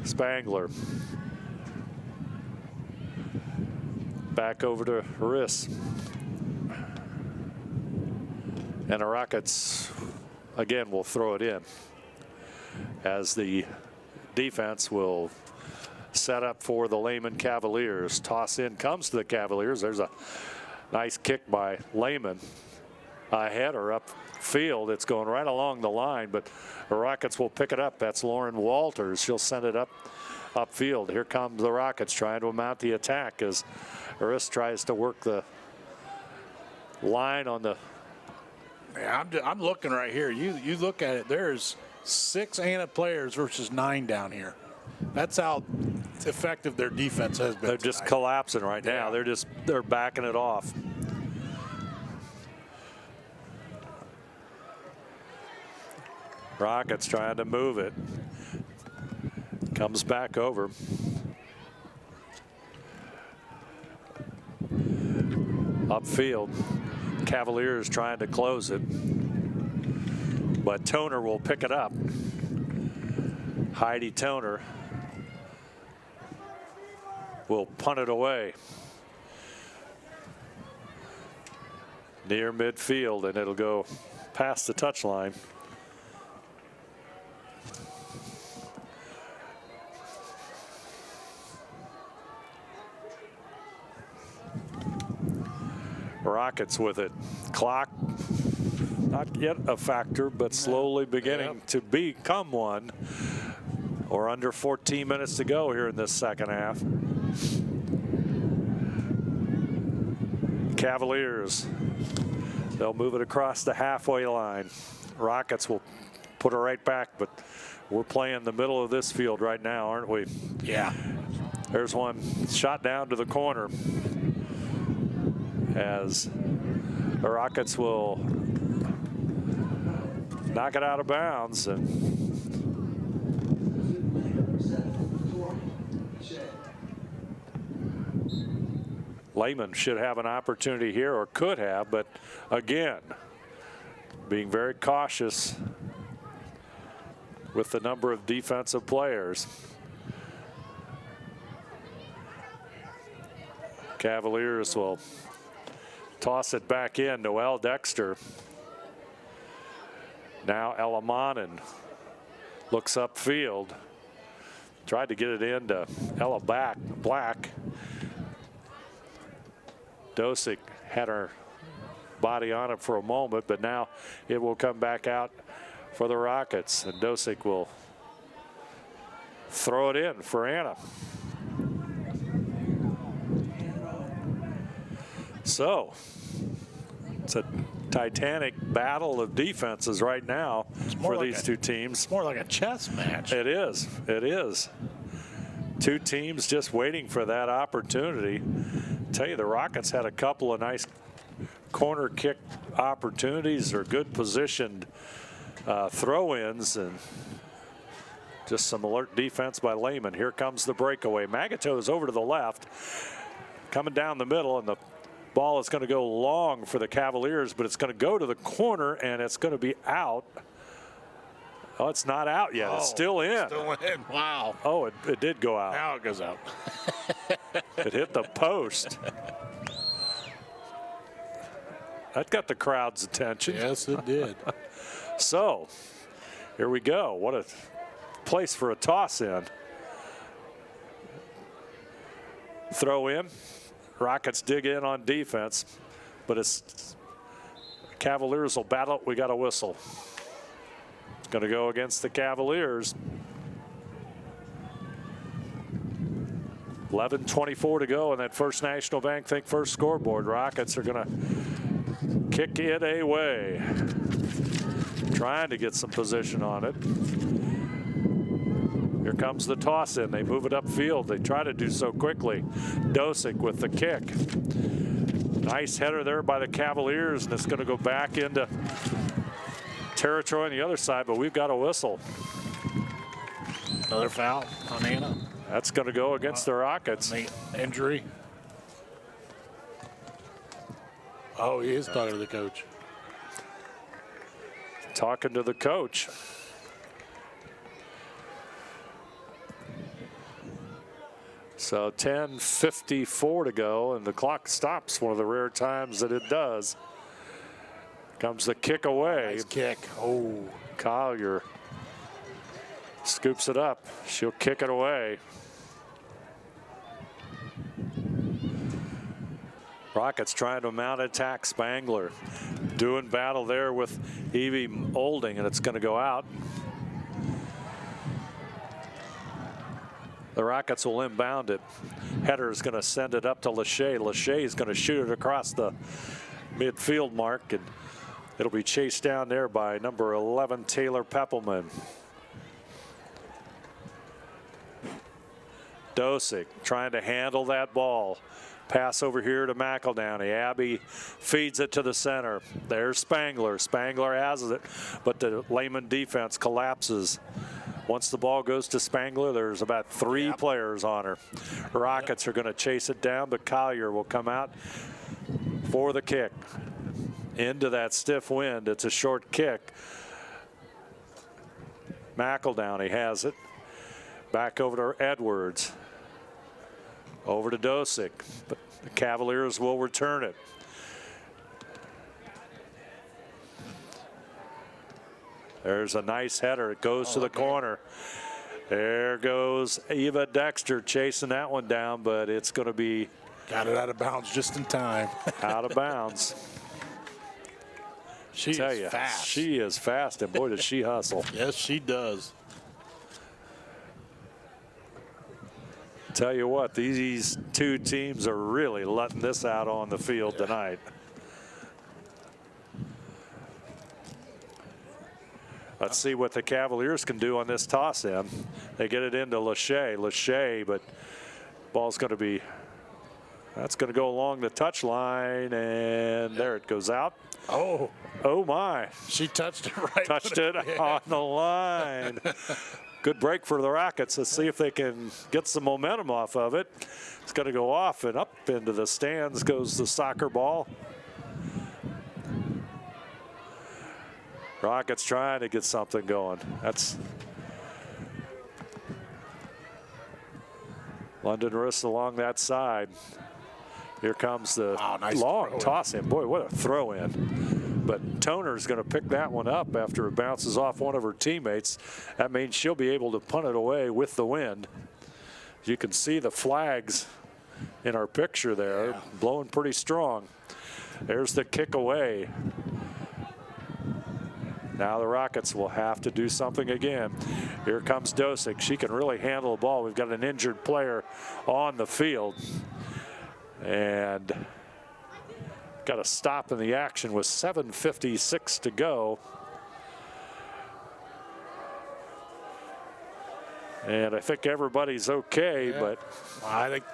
Spangler. Back over to Riss. And the Rockets, again, will throw it in as the defense will set up for the Lehman Cavaliers. Toss in comes to the Cavaliers. There's a nice kick by Lehman. Ahead or upfield. It's going right along the line, but the Rockets will pick it up. That's Lauren Walters. She'll send it upfield. Here comes the Rockets trying to mount the attack as Riss tries to work the line on the. Yeah, I'm looking right here. You look at it. There's 6 Anna players versus 9 down here. That's how effective their defense has been. They're just collapsing right now. They're backing it off. Rockets trying to move it. Comes back over. Upfield. Cavaliers trying to close it. But Toner will pick it up. Heidi Toner will punt it away. Near midfield, and it'll go past the touchline. Rockets with it. Clock, not yet a factor, but slowly beginning to become one. Or under 14 minutes to go here in this second half. Cavaliers, they'll move it across the halfway line. Rockets will put it right back, but we're playing the middle of this field right now, aren't we? Yeah. There's one shot down to the corner as the Rockets will knock it out of bounds. And Lehman should have an opportunity here, or could have, but again, being very cautious with the number of defensive players. Cavaliers will toss it back in. Noelle Dexter. Now LEHMAN looks upfield. Tried to get it into Ella Black. Dosick had her body on it for a moment, but now it will come back out for the Rockets, and Dosick will throw it in for Anna. So it's a titanic battle of defenses right now for like these two teams. It's more like a chess match. It is. It is. Two teams just waiting for that opportunity. Tell you, the Rockets had a couple of nice corner kick opportunities or good positioned throw-ins, and just some alert defense by Lehman. Here comes the breakaway. Magato's over to the left, coming down the middle, and the ball is going to go long for the Cavaliers, but it's going to go to the corner, and it's going to be out. Oh, it's not out yet. It's still in. Still in. Wow. Oh, it did go out. Now it goes out. It hit the post. That got the crowd's attention. Yes, it did. So, here we go. What a place for a toss-in. Throw in. Rockets dig in on defense, but it's Cavaliers will battle. We got a whistle. It's going to go against the Cavaliers. 11:24 to go in that First National Bank Think First scoreboard. Rockets are going to kick it away. Trying to get some position on it. Here comes the toss in. They move it upfield. They try to do so quickly. Dosick with the kick. Nice header there by the Cavaliers, and it's going to go back into territory on the other side, but we've got a whistle. Another foul on Anna. That's going to go against the Rockets. Injury. Oh, he is talking to the coach. Talking to the coach. So 10:54 to go, and the clock stops, one of the rare times that it does. Comes the kick away. Nice kick. Oh. Collier scoops it up. She'll kick it away. Rockets trying to mount attack. Spangler doing battle there with Evie Olding, and it's going to go out. The Rockets will inbound it. Header is going to send it up to Lachey. Lachey is going to shoot it across the midfield mark, and it'll be chased down there by number 11, Taylor Peppelman. Dosick trying to handle that ball. Pass over here to McEldowney. Abby feeds it to the center. There's Spangler. Spangler has it, but the Lehman defense collapses. Once the ball goes to Spangler, there's about three players on her. Rockets are going to chase it down, but Collier will come out for the kick. Into that stiff wind. It's a short kick. McEldowney has it. Back over to Edwards. Over to Dosick, but the Cavaliers will return it. There's a nice header. It goes to the corner. There goes Eva Dexter chasing that one down, but it's going to be... Got it out of bounds just in time. Out of bounds. She is fast. She is fast, and boy, does she hustle. Yes, she does. Tell you what, these two teams are really letting this out on the field tonight. Let's see what the Cavaliers can do on this toss in. They get it into Lachey, but ball's going to be, that's going to go along the touch line, and there it goes out. Oh my. She touched it right. Touched it on the line. Good break for the Rockets. Let's see if they can get some momentum off of it. It's going to go off, and up into the stands goes the soccer ball. Rockets trying to get something going. That's London wrists along that side. Here comes the long toss in. Boy, what a throw in. But Toner's going to pick that one up after it bounces off one of her teammates. That means she'll be able to punt it away with the wind. You can see the flags in our picture there blowing pretty strong. There's the kick away. Now the Rockets will have to do something again. Here comes Dosick. She can really handle the ball. We've got an injured player on the field. And got a stop in the action with 7:56 to go. And I think everybody's okay, but I think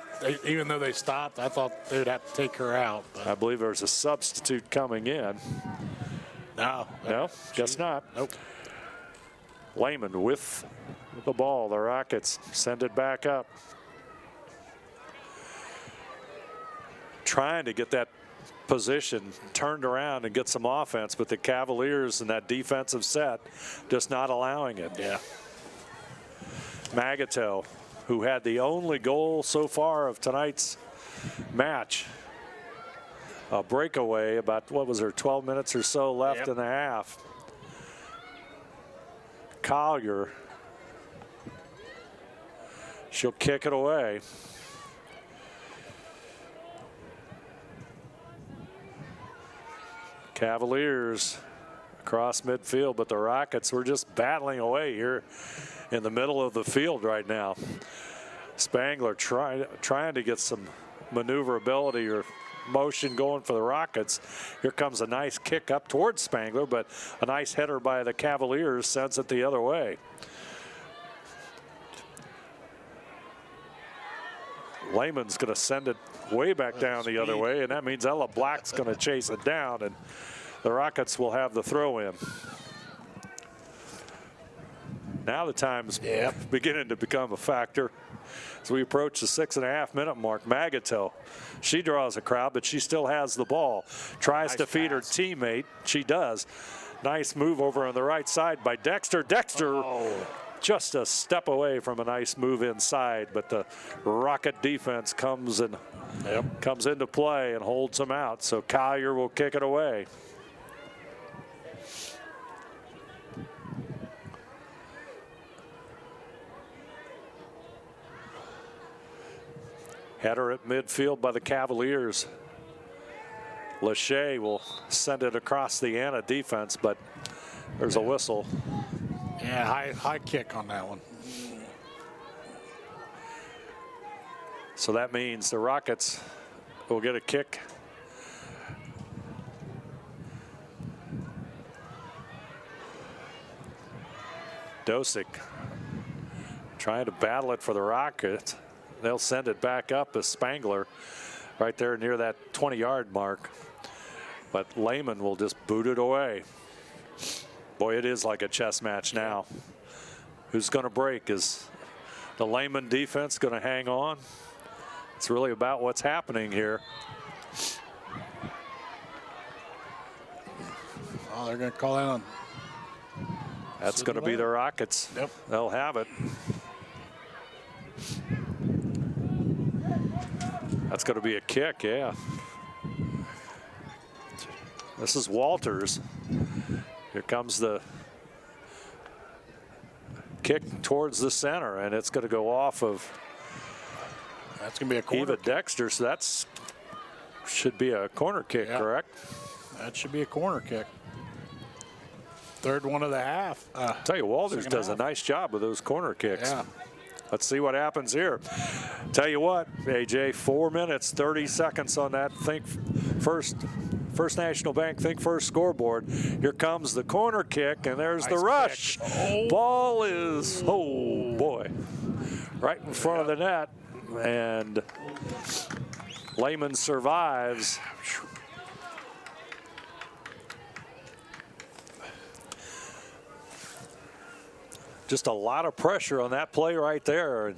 even though they stopped, I thought they would have to take her out. But I believe there's a substitute coming in. No, guess not. Nope. Lehman with the ball. The Rockets send it back up. Trying to get that position turned around and get some offense, but the Cavaliers in that defensive set just not allowing it. Yeah. Magato, who had the only goal so far of tonight's match. A breakaway, about, what was there, 12 minutes or so left in the half. Collier, she'll kick it away. Cavaliers across midfield, but the Rockets were just battling away here in the middle of the field right now. Spangler trying to get some maneuverability or motion going for the Rockets. Here comes a nice kick up towards Spangler, but a nice header by the Cavaliers sends it the other way. Lehman's going to send it way back down the other way, and that means Ella Black's going to chase it down, and the Rockets will have the throw in. Now the time's beginning to become a factor as we approach the 6.5-minute mark. Magato, she draws a crowd, but she still has the ball. Tries to feed her teammate. She does. Nice move over on the right side by Dexter. Dexter just a step away from a nice move inside, but the Rocket defense comes into play and holds them out. So Collier will kick it away. Header at midfield by the Cavaliers. Lachey will send it across the Anna defense, but there's a whistle. Yeah, high kick on that one. So that means the Rockets will get a kick. Dosick trying to battle it for the Rockets. They'll send it back up as Spangler right there near that 20-yard mark. But Lehman will just boot it away. Boy, it is like a chess match now. Who's going to break? Is the Lehman defense going to hang on? It's really about what's happening here. Oh, they're going to call in on. That's going to be the Rockets. Yep. They'll have it. That's going to be a kick, yeah. This is Walters. Here comes the kick towards the center, and it's going to go off of That's going to be a corner Eva Dexter, so that's should be a corner kick, correct? That should be a corner kick. Third one of the half. Tell you, Walters does a nice job with those corner kicks. Yeah. Let's see what happens here. Tell you what, AJ, 4 minutes, 30 seconds on that First National Bank Think First scoreboard. Here comes the corner kick, and there's the rush. Ball is, oh boy, right in front of the net, and Lehman survives. Just a lot of pressure on that play right there. And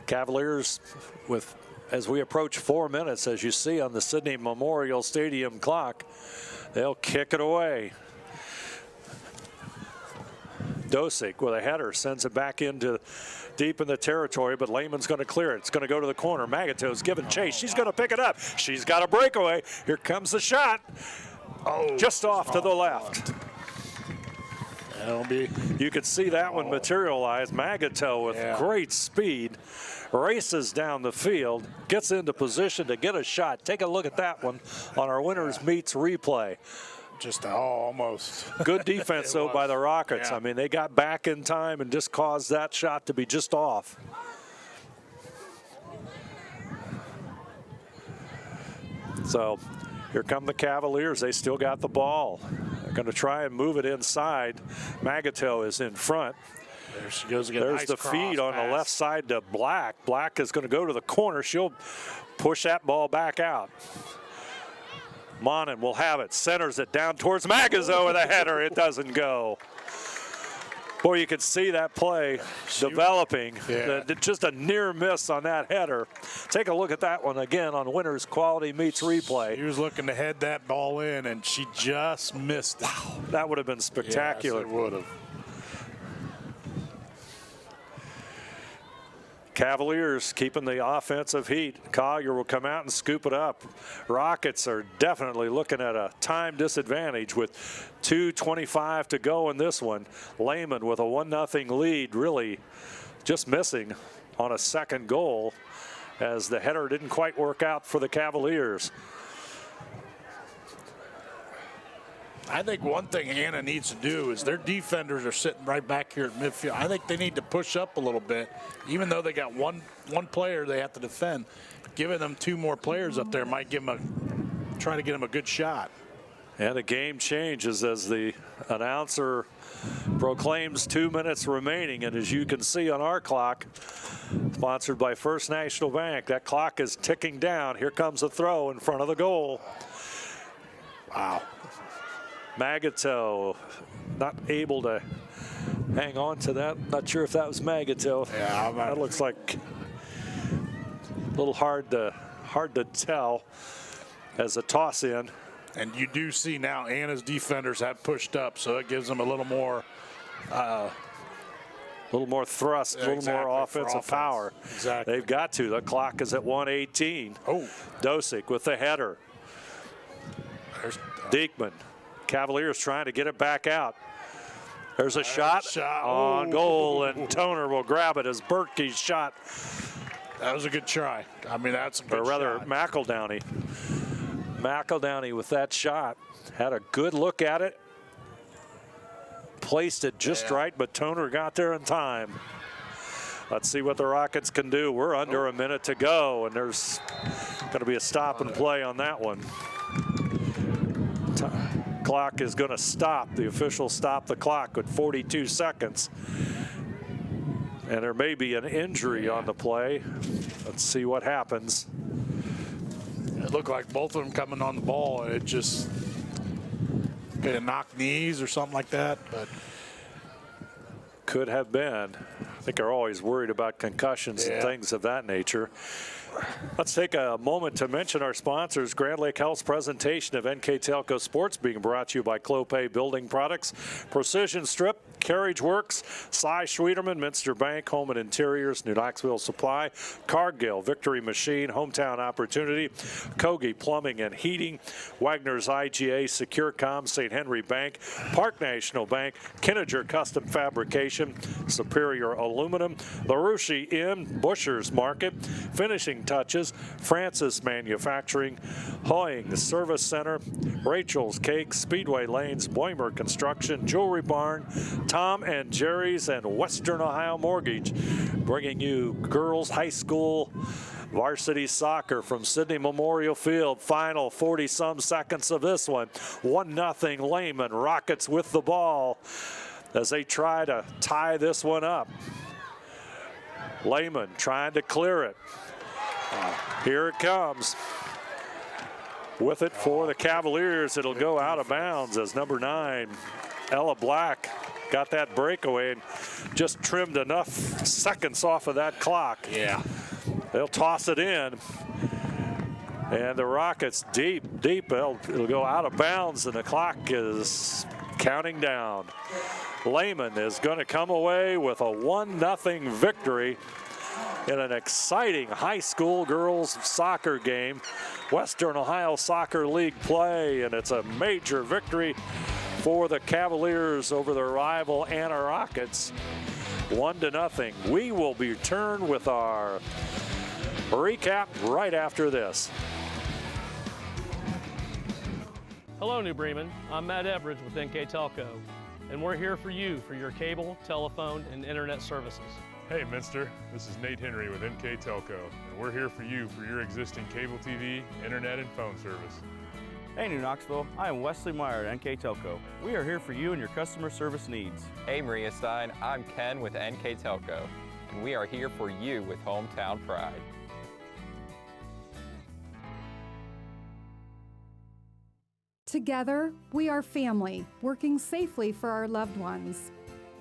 Cavaliers with, as we approach 4 minutes, as you see on the Sydney Memorial Stadium clock, they'll kick it away. Dosick with a header sends it back into deep in the territory, but Lehman's going to clear it. It's going to go to the corner. Magato's giving chase. She's going to pick it up. She's got a breakaway. Here comes the shot. Just off to the left. That'll be. You could see that one materialize. Magato with great speed races down the field, gets into position to get a shot. Take a look at that one on our winners meets replay. Just almost. Good defense, though, by the Rockets. Yeah. I mean, they got back in time and just caused that shot to be just off. So here come the Cavaliers. They still got the ball. They're going to try and move it inside. Magato is in front. There she goes again. There's nice the feed on the left side to Black. Black is going to go to the corner. She'll push that ball back out. Monin will have it. Centers it down towards Magazo with a header. It doesn't go. Boy, you could see that play developing. Yeah. Just a near miss on that header. Take a look at that one again on Winners Quality Meets Replay. He was looking to head that ball in, and she just missed it. Wow, that would have been spectacular. Yes, it would have. Cavaliers keeping the offensive heat. Collier will come out and scoop it up. Rockets are definitely looking at a time disadvantage with 2:25 to go in this one. Lehman with a 1-0 lead, really just missing on a second goal as the header didn't quite work out for the Cavaliers. I think one thing Hannah needs to do is their defenders are sitting right back here at midfield. I think they need to push up a little bit, even though they got one player they have to defend. Giving them 2 more players up there might give them try to get them a good shot. And the game changes as the announcer proclaims 2 minutes remaining. And as you can see on our clock, sponsored by First National Bank, that clock is ticking down. Here comes a throw in front of the goal. Wow. Magato not able to hang on to that. Not sure if that was Magato. Yeah, that looks like a little hard to tell as a toss in. And you do see now Anna's defenders have pushed up, so it gives them a little more thrust, a little more offensive power. Exactly. They've got to. The clock is at 1:18. Oh. Dosick with the header. There's Diekman. Cavaliers trying to get it back out. There's a shot on goal, and Toner will grab it as Berkey's shot. That was a good try. I mean, that's a good shot. Or rather, shot. McEldowney with that shot. Had a good look at it. Placed it just right, but Toner got there in time. Let's see what the Rockets can do. We're under a minute to go, and there's going to be a stop and play on that one. Clock is going to stop. The officials stop the clock with 42 seconds. And there may be an injury on the play. Let's see what happens. It looked like both of them coming on the ball, and it just could have knocked knees or something like that. But could have been. I think they're always worried about concussions and things of that nature. Let's take a moment to mention our sponsors. Grand Lake Health's presentation of NKTelco Sports being brought to you by Clopay Building Products, Precision Strip, Carriage Works, Cy Schwederman, Minster Bank, Home and Interiors, New Knoxville Supply, Cargill, Victory Machine, Hometown Opportunity, Kogi Plumbing and Heating, Wagner's IGA, Securcom, St. Henry Bank, Park National Bank, Kinninger Custom Fabrication, Superior Aluminum, LaRouche Inn, Busher's Market, Finishing Touches, Francis Manufacturing, Hoying Service Center, Rachel's Cake, Speedway Lanes, Boimer Construction, Jewelry Barn, Tom and Jerry's, and Western Ohio Mortgage, bringing you girls high school varsity soccer from Sydney Memorial Field. Final 40-some seconds of this one. 1-0 Lehman. Rockets with the ball as they try to tie this one up. Lehman trying to clear it. Here it comes. With it for the Cavaliers, it'll go out of bounds as number 9, Ella Black, got that breakaway and just trimmed enough seconds off of that clock. Yeah. They'll toss it in. And the Rockets deep. It'll go out of bounds, and the clock is counting down. Lehman is going to come away with a 1-0 victory in an exciting high school girls soccer game. Western Ohio Soccer League play, and it's a major victory for the Cavaliers over their rival Anna Rockets. 1-0. We will be returned with our recap right after this. Hello, New Bremen. I'm Matt Everidge with NKTelco, and we're here for you for your cable, telephone, and internet services. Hey Minster, this is Nate Henry with NKTelco, and we're here for you for your existing cable TV, internet, and phone service. Hey New Knoxville, I am Wesley Meyer at NKTelco. We are here for you and your customer service needs. Hey Maria Stein, I'm Ken with NKTelco, and we are here for you with hometown pride. Together, we are family, working safely for our loved ones.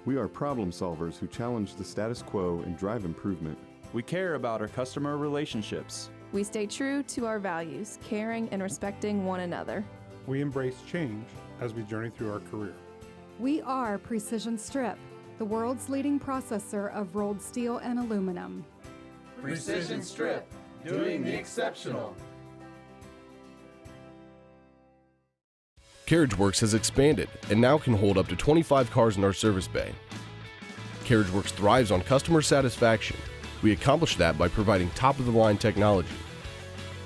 We are problem solvers who challenge the status quo and drive improvement. We care about our customer relationships. We stay true to our values, caring and respecting one another. We embrace change as we journey through our career. We are Precision Strip, the world's leading processor of rolled steel and aluminum. Precision Strip, doing the exceptional. CarriageWorks has expanded and now can hold up to 25 cars in our service bay. CarriageWorks thrives on customer satisfaction. We accomplish that by providing top-of-the-line technology.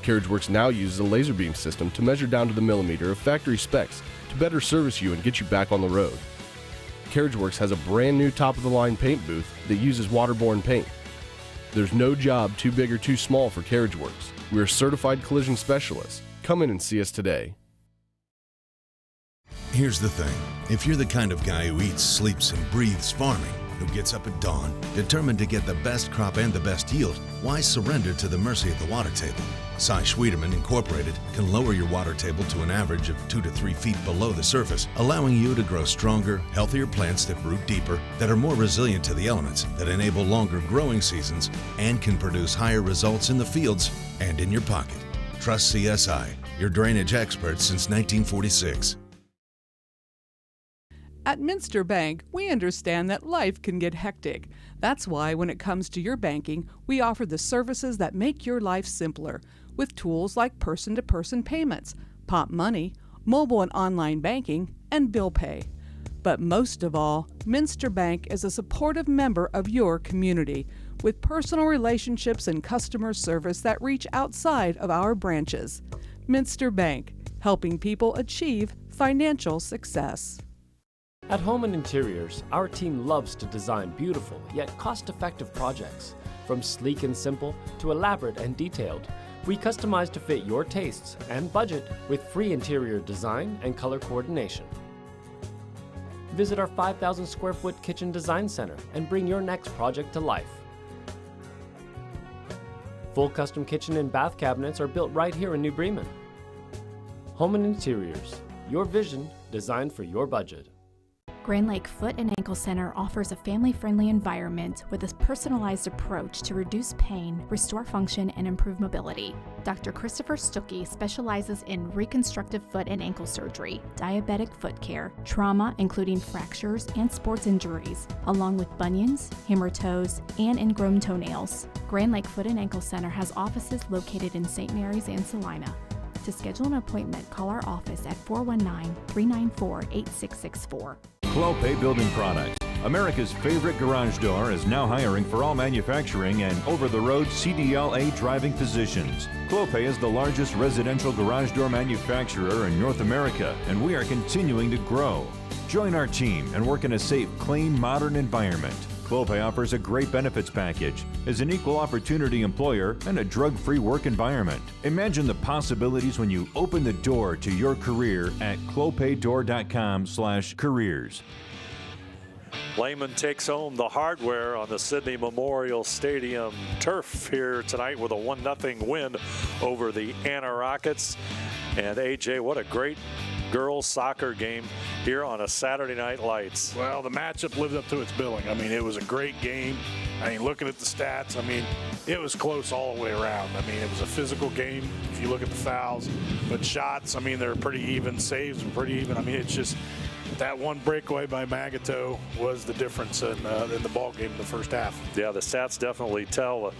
CarriageWorks now uses a laser beam system to measure down to the millimeter of factory specs to better service you and get you back on the road. CarriageWorks has a brand new top-of-the-line paint booth that uses waterborne paint. There's no job too big or too small for CarriageWorks. We are certified collision specialists. Come in and see us today. Here's the thing. If you're the kind of guy who eats, sleeps, and breathes farming, who gets up at dawn, determined to get the best crop and the best yield, why surrender to the mercy of the water table? Cy Schwiedemann Incorporated can lower your water table to an average of 2 to 3 feet below the surface, allowing you to grow stronger, healthier plants that root deeper, that are more resilient to the elements, that enable longer growing seasons, and can produce higher results in the fields and in your pocket. Trust CSI, your drainage experts since 1946. At Minster Bank, we understand that life can get hectic. That's why when it comes to your banking, we offer the services that make your life simpler, with tools like person-to-person payments, Pop Money, mobile and online banking, and bill pay. But most of all, Minster Bank is a supportive member of your community, with personal relationships and customer service that reach outside of our branches. Minster Bank, helping people achieve financial success. At Home & Interiors, our team loves to design beautiful yet cost-effective projects. From sleek and simple to elaborate and detailed, we customize to fit your tastes and budget with free interior design and color coordination. Visit our 5,000 square foot kitchen design center and bring your next project to life. Full custom kitchen and bath cabinets are built right here in New Bremen. Home & Interiors, your vision designed for your budget. Grand Lake Foot and Ankle Center offers a family-friendly environment with a personalized approach to reduce pain, restore function, and improve mobility. Dr. Christopher Stuckey specializes in reconstructive foot and ankle surgery, diabetic foot care, trauma including fractures and sports injuries, along with bunions, hammer toes, and ingrown toenails. Grand Lake Foot and Ankle Center has offices located in St. Mary's and Salina. To schedule an appointment, call our office at 419-394-8664. Clopay Building Products. America's favorite garage door is now hiring for all manufacturing and over-the-road CDLA driving positions. Clopay is the largest residential garage door manufacturer in North America, and we are continuing to grow. Join our team and work in a safe, clean, modern environment. Clopay offers a great benefits package, is an equal opportunity employer, and a drug-free work environment. Imagine the possibilities when you open the door to your career at clopaydoor.com/careers. Lehman takes home the hardware on the Sydney Memorial Stadium turf here tonight with a 1-0 win over the Anna Rockets. And AJ, what a great girls soccer game here on a Saturday Night Lights. Well, the matchup lived up to its billing. I mean, it was a great game. I mean, looking at the stats, I mean, it was close all the way around. I mean, it was a physical game if you look at the fouls. But shots, I mean, they're pretty even. Saves were pretty even. I mean, it's just that one breakaway by Magato was the difference in the ball game in the first half. Yeah, the stats definitely tell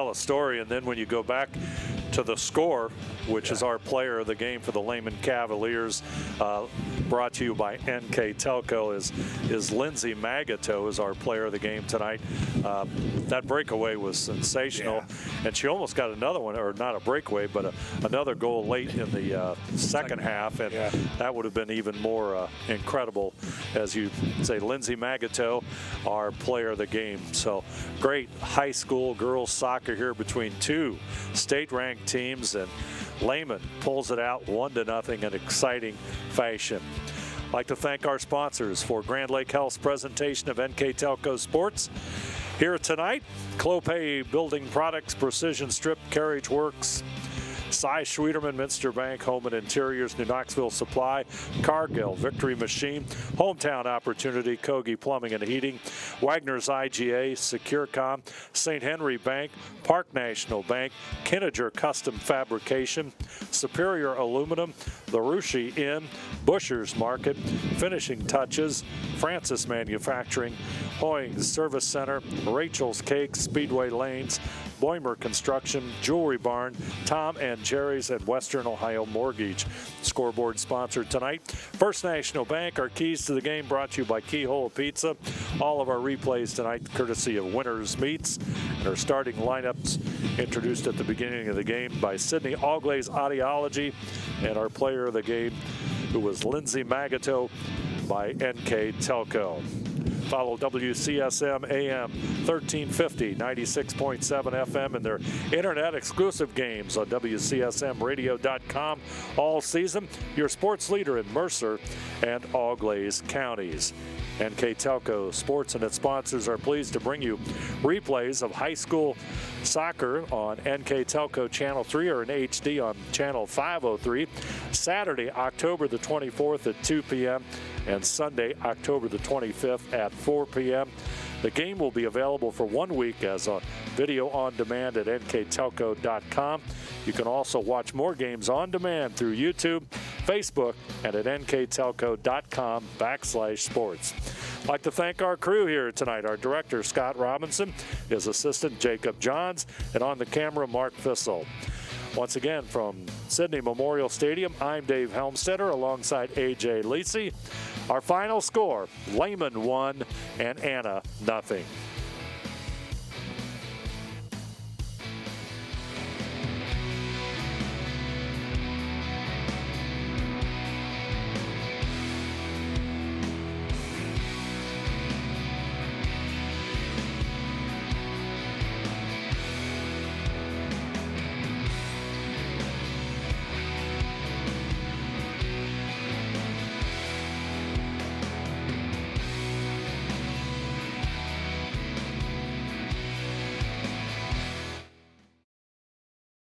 a story. And then when you go back to the score, which is our player of the game for the Lehman Cavaliers, brought to you by NKTelco, is Lindsay Magato is our player of the game tonight. That breakaway was sensational, and she almost got another one, or not a breakaway, but another goal late in the second half, and that would have been even more incredible. As you say, Lindsay Magato, our player of the game. So great high school girls soccer here between two state-ranked teams, and Lehman pulls it out 1-0 in exciting fashion. I'd like to thank our sponsors for Grand Lake Health's presentation of NKTelco Sports. Here tonight, Clopay Building Products, Precision Strip, Carriage Works, Cy Schwederman, Minster Bank, Home and Interiors, New Knoxville Supply, Cargill, Victory Machine, Hometown Opportunity, Kogi Plumbing and Heating, Wagner's IGA, Securcom, St. Henry Bank, Park National Bank, Kinniger Custom Fabrication, Superior Aluminum, the Rushi Inn, Busher's Market, Finishing Touches, Francis Manufacturing, Hoying's Service Center, Rachel's Cakes, Speedway Lanes, Boimer Construction, Jewelry Barn, Tom and Jerry's, and Western Ohio Mortgage. Scoreboard sponsored tonight, First National Bank. Our keys to the game brought to you by Keyhole Pizza. All of our replays tonight courtesy of Winners Meats, and our starting lineups introduced at the beginning of the game by Sydney Allglaze Audiology, and our player of the game, who was Lindsay Magato, by NKTelco. Follow WCSM AM 1350, 96.7 FM, and their internet exclusive games on WCSMradio.com all season. Your sports leader in Mercer and Auglaize counties. NKTelco Sports and its sponsors are pleased to bring you replays of high school soccer on NKTelco Channel 3 or in HD on Channel 503, Saturday, October the 24th at 2 p.m. and Sunday, October the 25th at 4 p.m. The game will be available for 1 week as a video on demand at nktelco.com. You can also watch more games on demand through YouTube, Facebook, and at nktelco.com/sports. I'd like to thank our crew here tonight, our director, Scott Robinson, his assistant, Jacob Johns, and on the camera, Mark Fissel. Once again, from Sydney Memorial Stadium, I'm Dave Helmstetter alongside A.J. Lisi. Our final score, Lehman 1 and Anna 0.